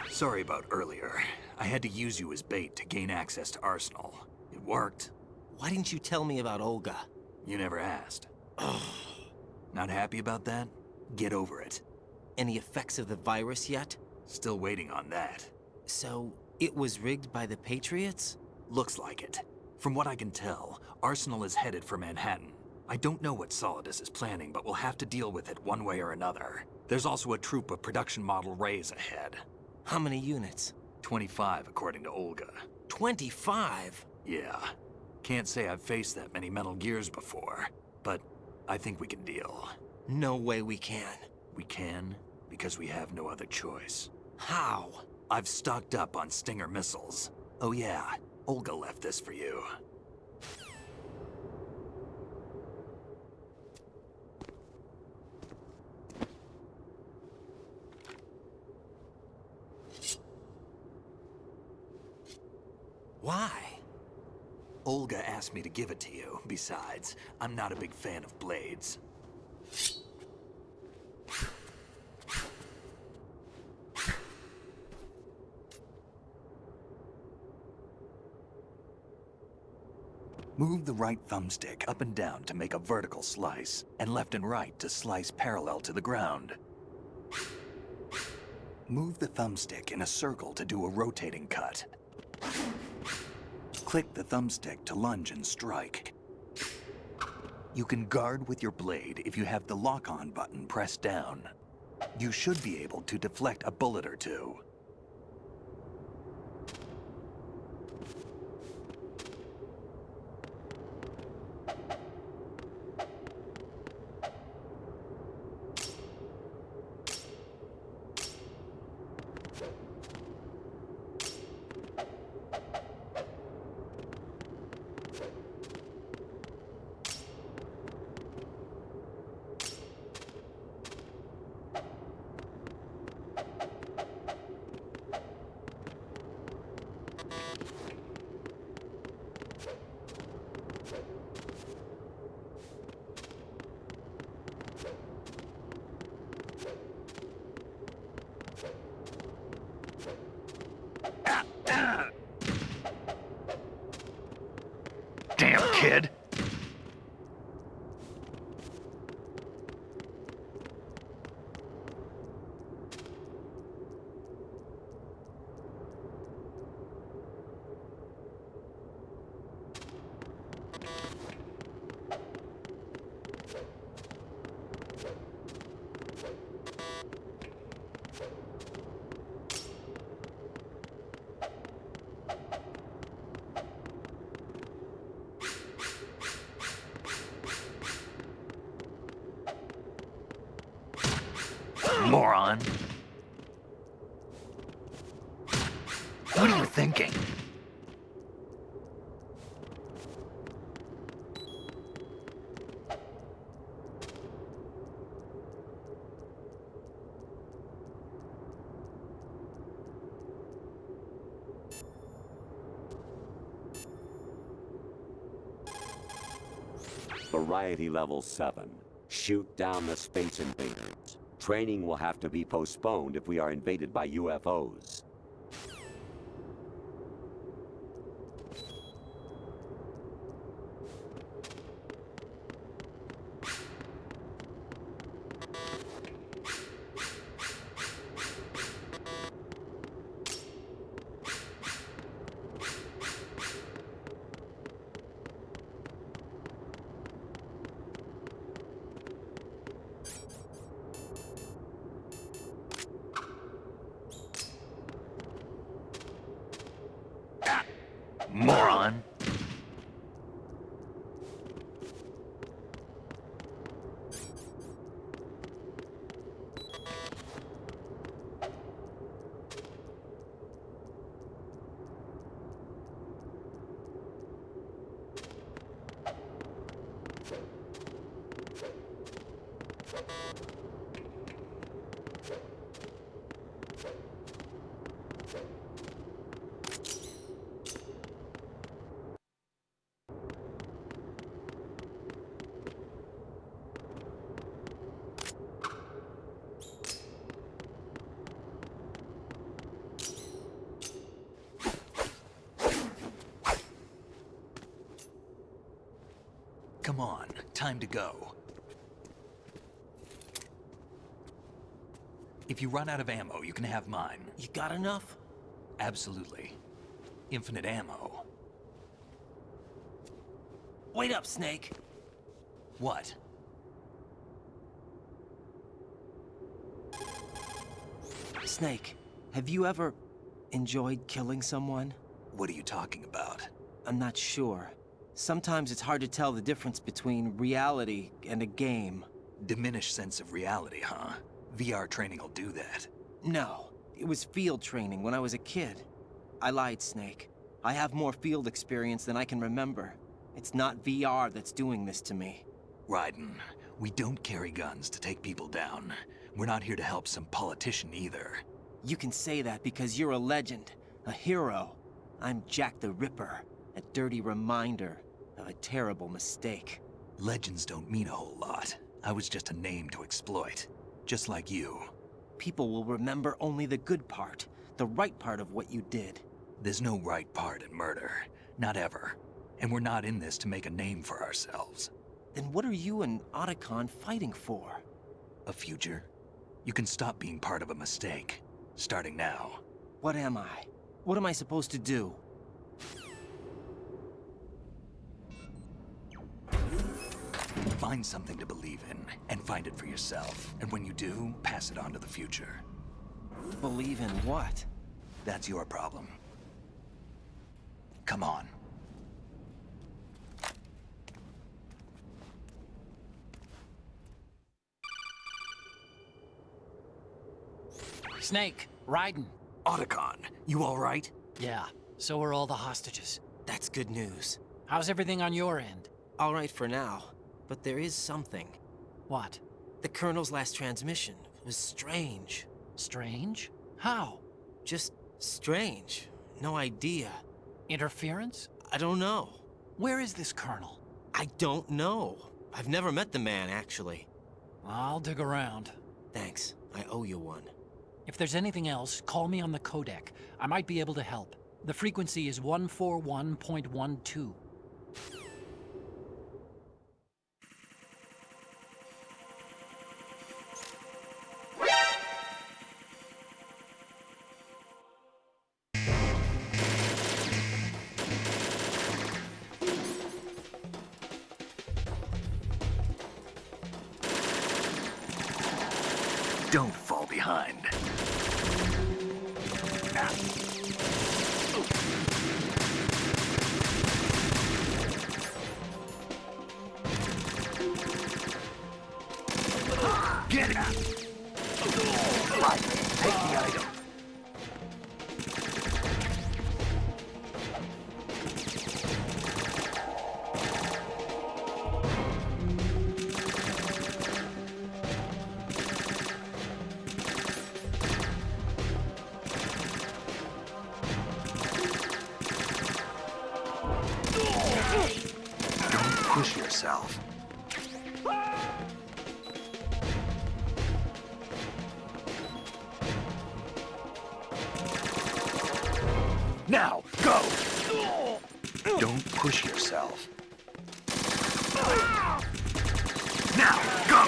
Sorry about earlier. I had to use you as bait to gain access to Arsenal. It worked. Why didn't you tell me about Olga? You never asked. Not happy about that? Get over it. Any effects of the virus yet? Still waiting on that. So, it was rigged by the Patriots? Looks like it. From what I can tell, Arsenal is headed for Manhattan. I don't know what Solidus is planning, but we'll have to deal with it one way or another. There's also a troop of production model Rays ahead. How many units? 25, according to Olga. 25? Yeah. Can't say I've faced that many Metal Gears before, but I think we can deal. No way we can. We can, because we have no other choice. How? I've stocked up on Stinger missiles. Oh yeah, Olga left this for you. Why? Olga asked me to give it to you. Besides, I'm not a big fan of blades. Move the right thumbstick up and down to make a vertical slice, and left and right to slice parallel to the ground. Move the thumbstick in a circle to do a rotating cut. Click the thumbstick to lunge and strike. You can guard with your blade if you have the lock-on button pressed down. You should be able to deflect a bullet or two. Damn kid! Moron. What are you thinking? Variety level 7. Shoot down the space invaders. Training will have to be postponed if we are invaded by UFOs. Moron. Come on, time to go. If you run out of ammo, you can have mine. You got enough? Absolutely. Infinite ammo. Wait up, Snake. What? Snake, have you ever enjoyed killing someone? What are you talking about? I'm not sure. Sometimes it's hard to tell the difference between reality and a game. Diminished sense of reality, huh? VR training will do that. No, it was field training when I was a kid. I lied, Snake. I have more field experience than I can remember. It's not VR that's doing this to me. Raiden, we don't carry guns to take people down. We're not here to help some politician either. You can say that because you're a legend, a hero. I'm Jack the Ripper, a dirty reminder of a terrible mistake. Legends don't mean a whole lot. I was just a name to exploit, just like you. People will remember only the good part, the right part of what you did. There's no right part in murder, not ever. And we're not in this to make a name for ourselves. Then what are you and Otacon fighting for? A future? You can stop being part of a mistake, starting now. What am I? What am I supposed to do? Find something to believe in, and find it for yourself. And when you do, pass it on to the future. Believe in what? That's your problem. Come on. Snake, Raiden. Otacon, you all right? Yeah, so are all the hostages. That's good news. How's everything on your end? All right for now, but there is something. What? The Colonel's last transmission was strange. Strange? How? Just strange. No idea. Interference? I don't know. Where is this Colonel? I don't know. I've never met the man, actually. I'll dig around. Thanks. I owe you one. If there's anything else, call me on the codec. I might be able to help. The frequency is 141.12. Don't fall behind. Get it! Right, take the item. Don't push yourself. Now, go! Don't push yourself. Now, go!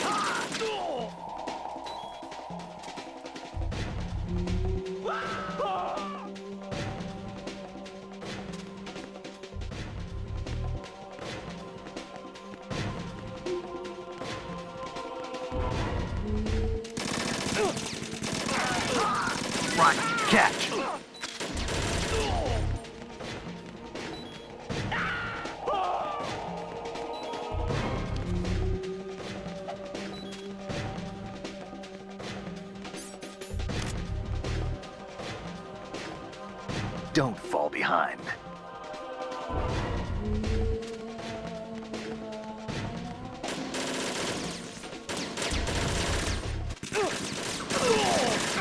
Right, catch! Don't fall behind.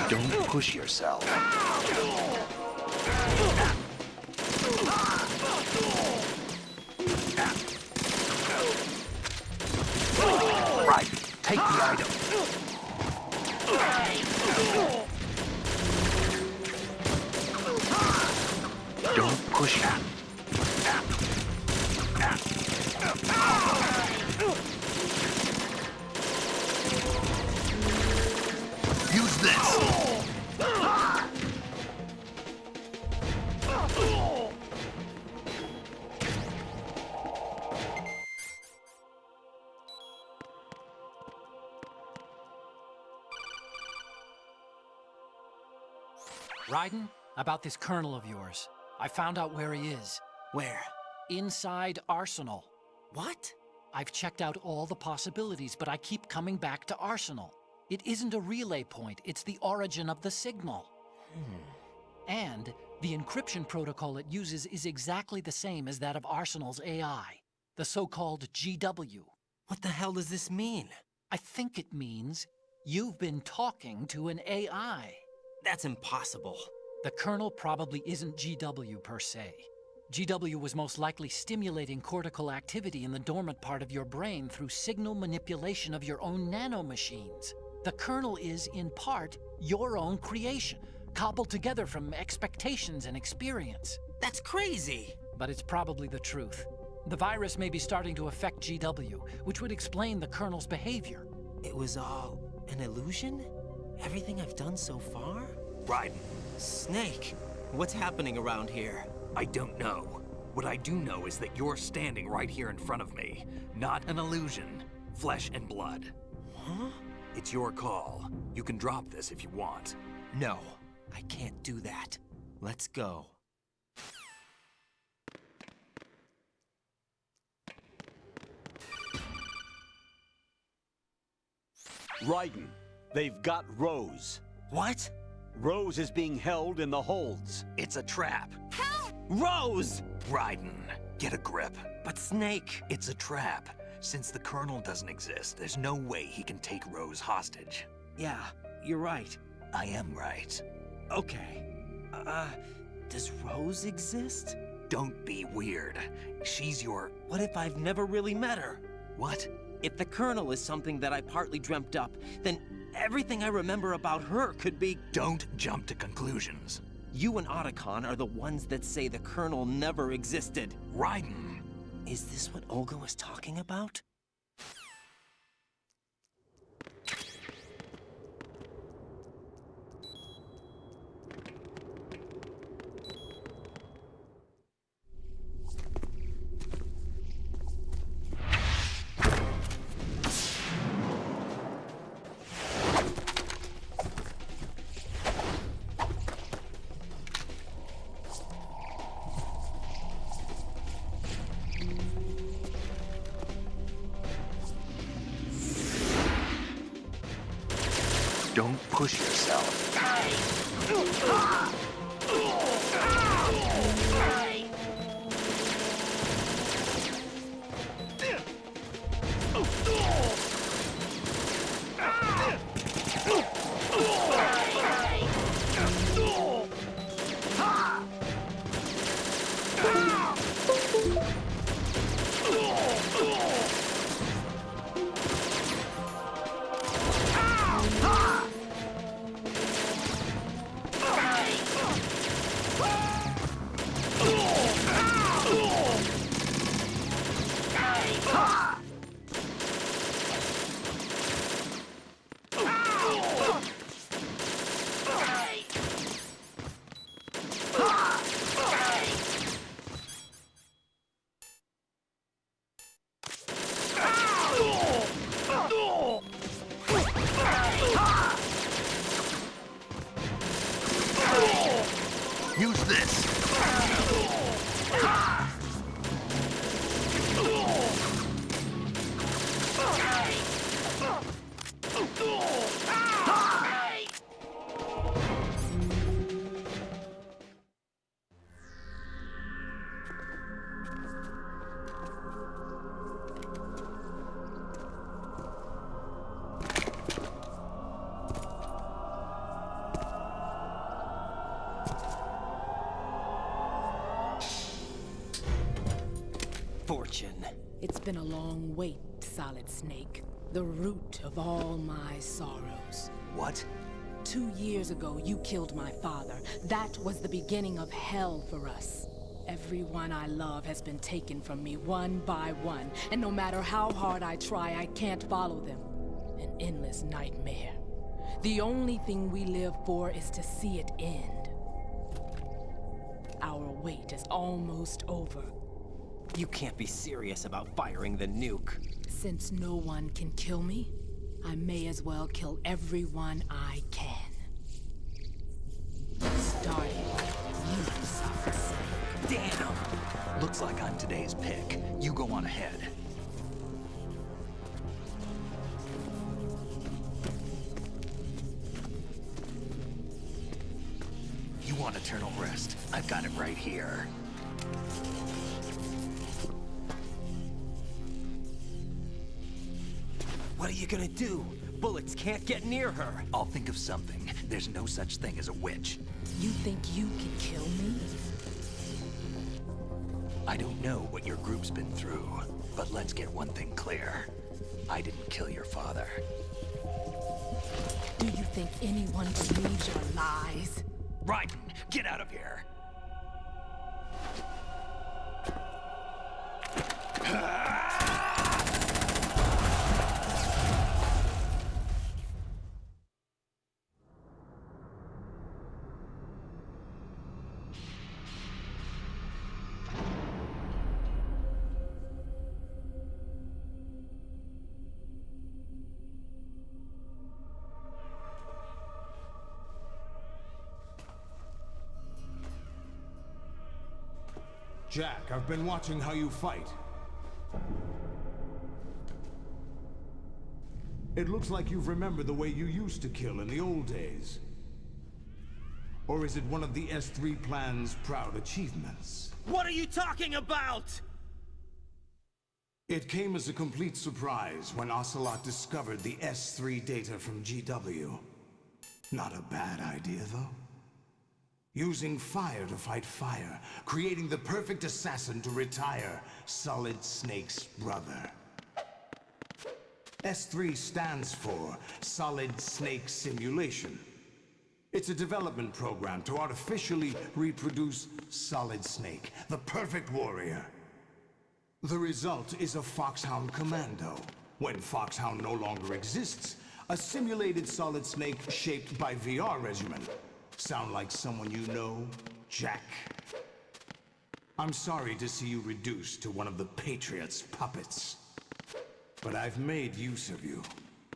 Don't push yourself. Right, take the item. Don't push it. Raiden, about this colonel of yours. I found out where he is. Where? Inside Arsenal. What? I've checked out all the possibilities, but I keep coming back to Arsenal. It isn't a relay point, it's the origin of the signal. And the encryption protocol it uses is exactly the same as that of Arsenal's AI, the so-called GW. What the hell does this mean? I think it means you've been talking to an AI. That's impossible. The kernel probably isn't GW per se. GW was most likely stimulating cortical activity in the dormant part of your brain through signal manipulation of your own nanomachines. The kernel is, in part, your own creation, cobbled together from expectations and experience. That's crazy! But it's probably the truth. The virus may be starting to affect GW, which would explain the kernel's behavior. It was all an illusion? Everything I've done so far? Raiden. Snake, what's happening around here? I don't know. What I do know is that you're standing right here in front of me. Not an illusion. Flesh and blood. Huh? It's your call. You can drop this if you want. No, I can't do that. Let's go. Raiden, they've got Rose. What? Rose is being held in the holds. It's a trap. Help! Rose! Raiden, get a grip. But Snake... It's a trap. Since the Colonel doesn't exist, there's no way he can take Rose hostage. Yeah, you're right. I am right. Okay. Does Rose exist? Don't be weird. She's your... What if I've never really met her? What? If the Colonel is something that I partly dreamt up, then everything I remember about her could be... Don't jump to conclusions. You and Otacon are the ones that say the Colonel never existed. Raiden! Is this what Olga was talking about? Don't push yourself. Use this! Fortune. It's been a long wait, Solid Snake. The root of all my sorrows. What? 2 years ago, you killed my father. That was the beginning of hell for us. Everyone I love has been taken from me one by one, and no matter how hard I try, I can't follow them. An endless nightmare. The only thing we live for is to see it end. Our wait is almost over. You can't be serious about firing the nuke. Since no one can kill me, I may as well kill everyone I can. Start Damn! Looks like I'm today's pick. You go on ahead. You want eternal rest? I've got it right here. What are you gonna do? Bullets can't get near her. I'll think of something. There's no such thing as a witch. You think you can kill me? I don't know what your group's been through, but let's get one thing clear. I didn't kill your father. Do you think anyone believes your lies? Raiden, get out of here! Jack, I've been watching how you fight. It looks like you've remembered the way you used to kill in the old days. Or is it one of the S3 plan's proud achievements? What are you talking about? It came as a complete surprise when Ocelot discovered the S3 data from GW. Not a bad idea, though. Using fire to fight fire, creating the perfect assassin to retire Solid Snake's brother. S3 stands for Solid Snake Simulation. It's a development program to artificially reproduce Solid Snake, the perfect warrior. The result is a Foxhound Commando. When Foxhound no longer exists, a simulated Solid Snake shaped by VR regimen. Sound like someone you know, Jack? I'm sorry to see you reduced to one of the Patriots' puppets. But I've made use of you,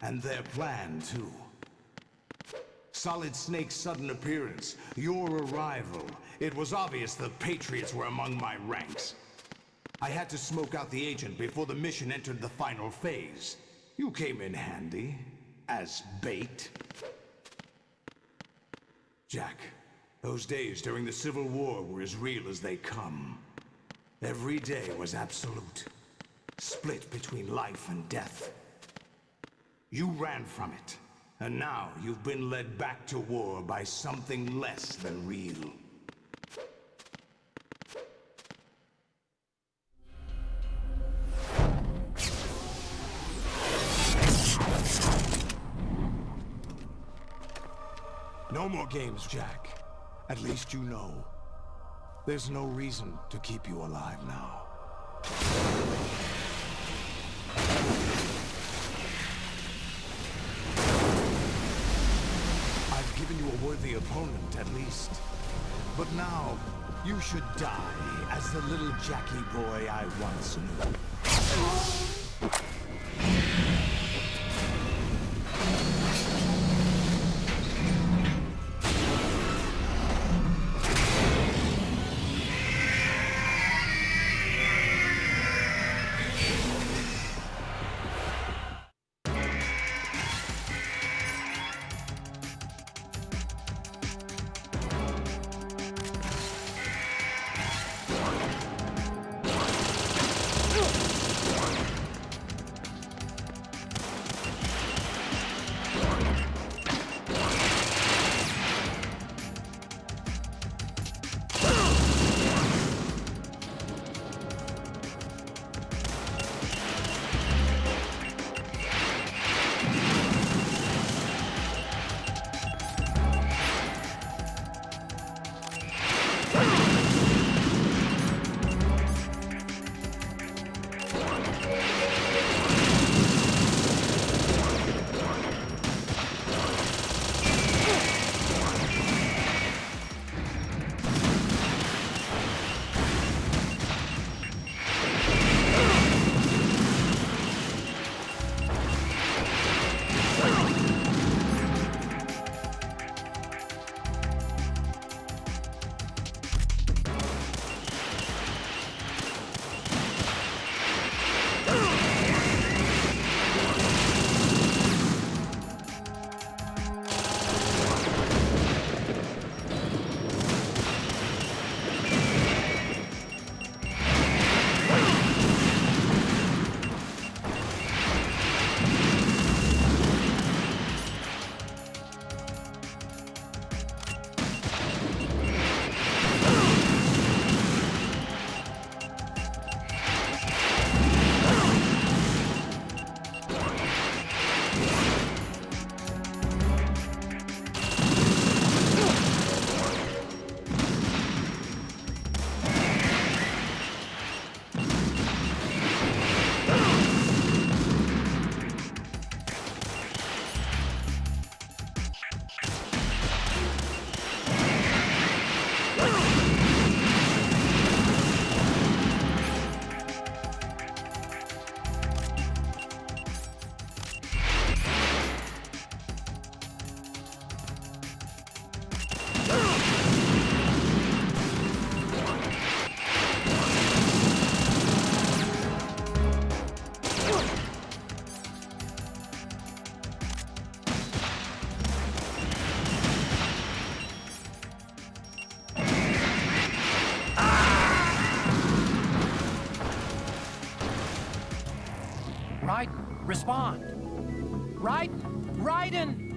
and their plan too. Solid Snake's sudden appearance, your arrival. It was obvious the Patriots were among my ranks. I had to smoke out the agent before the mission entered the final phase. You came in handy, as bait. Jack, those days during the Civil War were as real as they come. Every day was absolute. Split between life and death. You ran from it, and now you've been led back to war by something less than real. No more games, Jack. At least you know. There's no reason to keep you alive now. I've given you a worthy opponent, at least. But now, you should die as the little Jackie boy I once knew. Raiden, respond! Raiden! Raiden!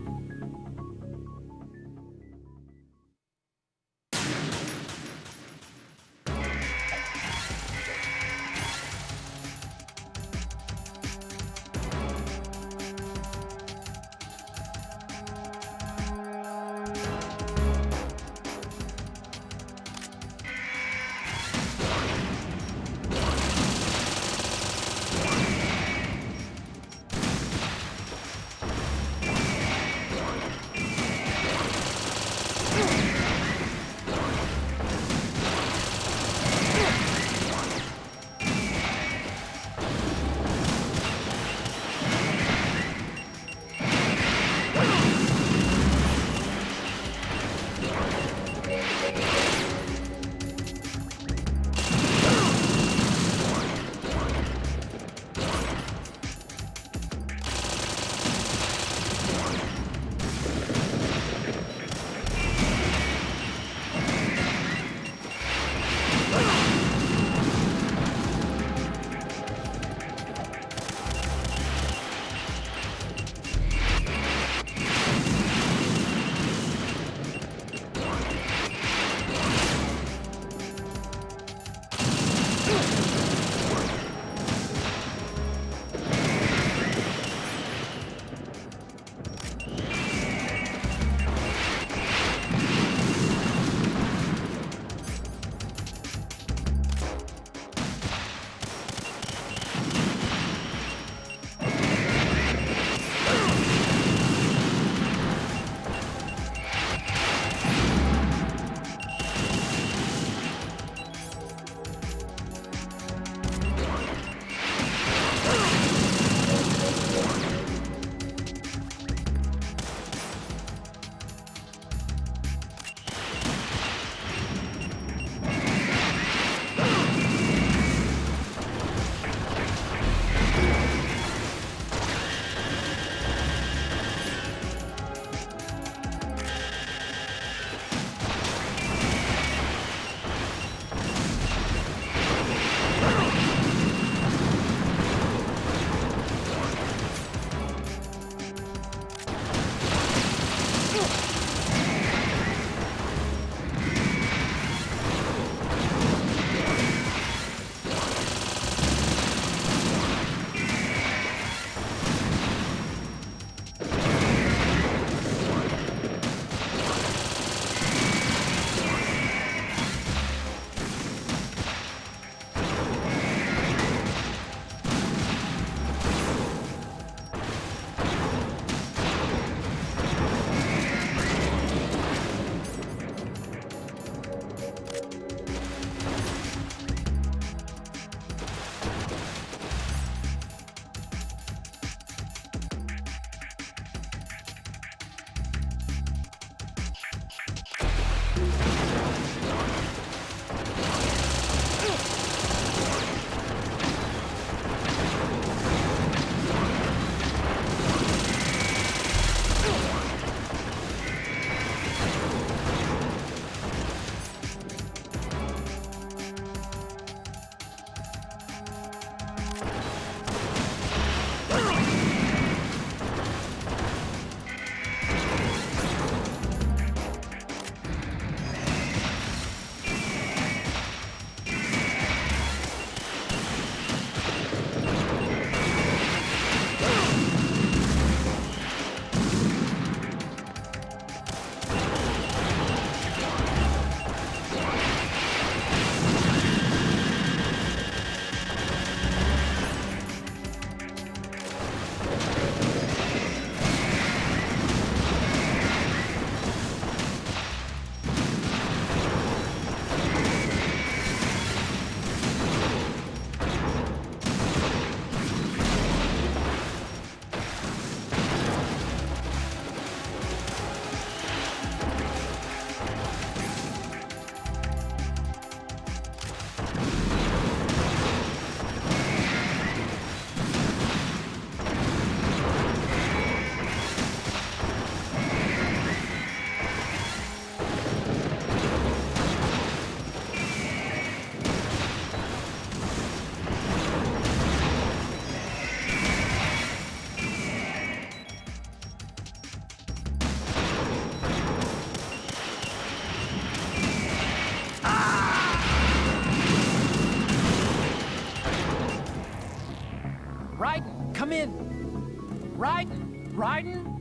Come in. Raiden? Raiden?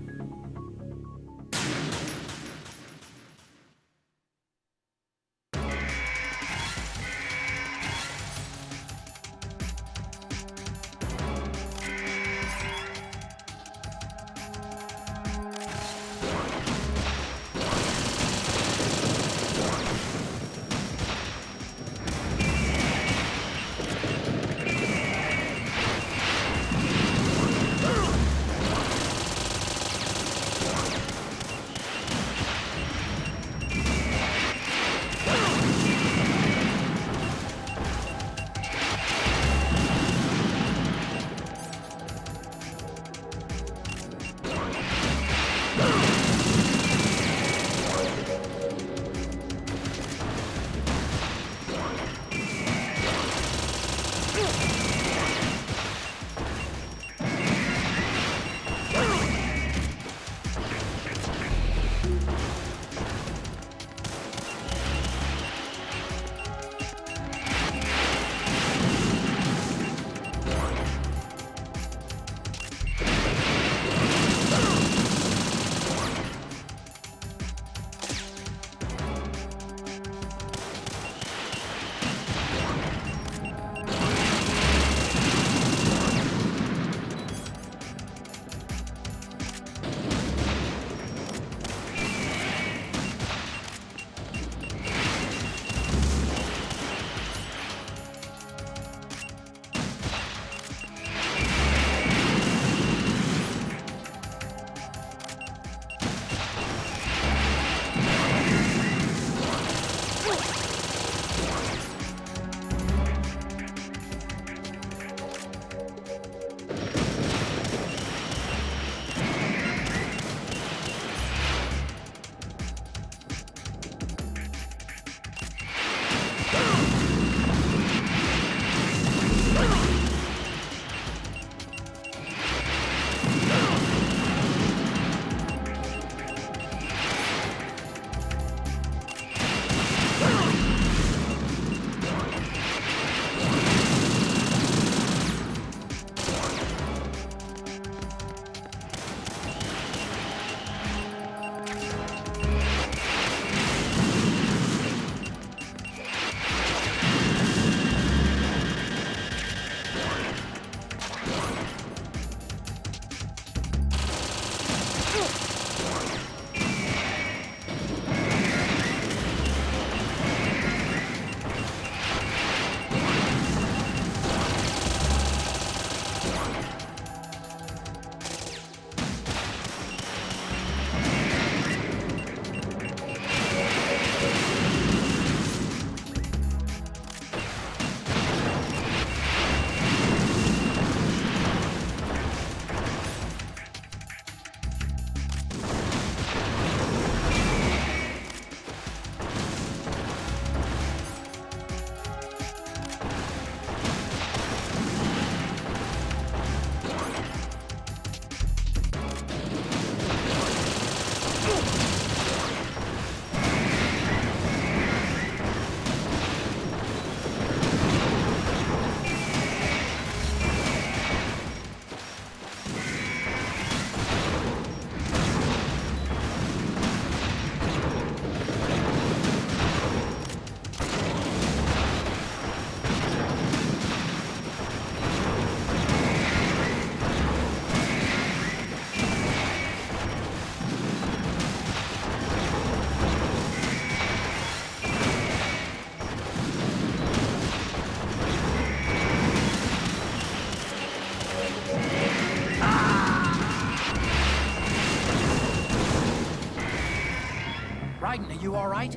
Raiden, are you all right?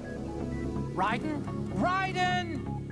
Raiden? Raiden!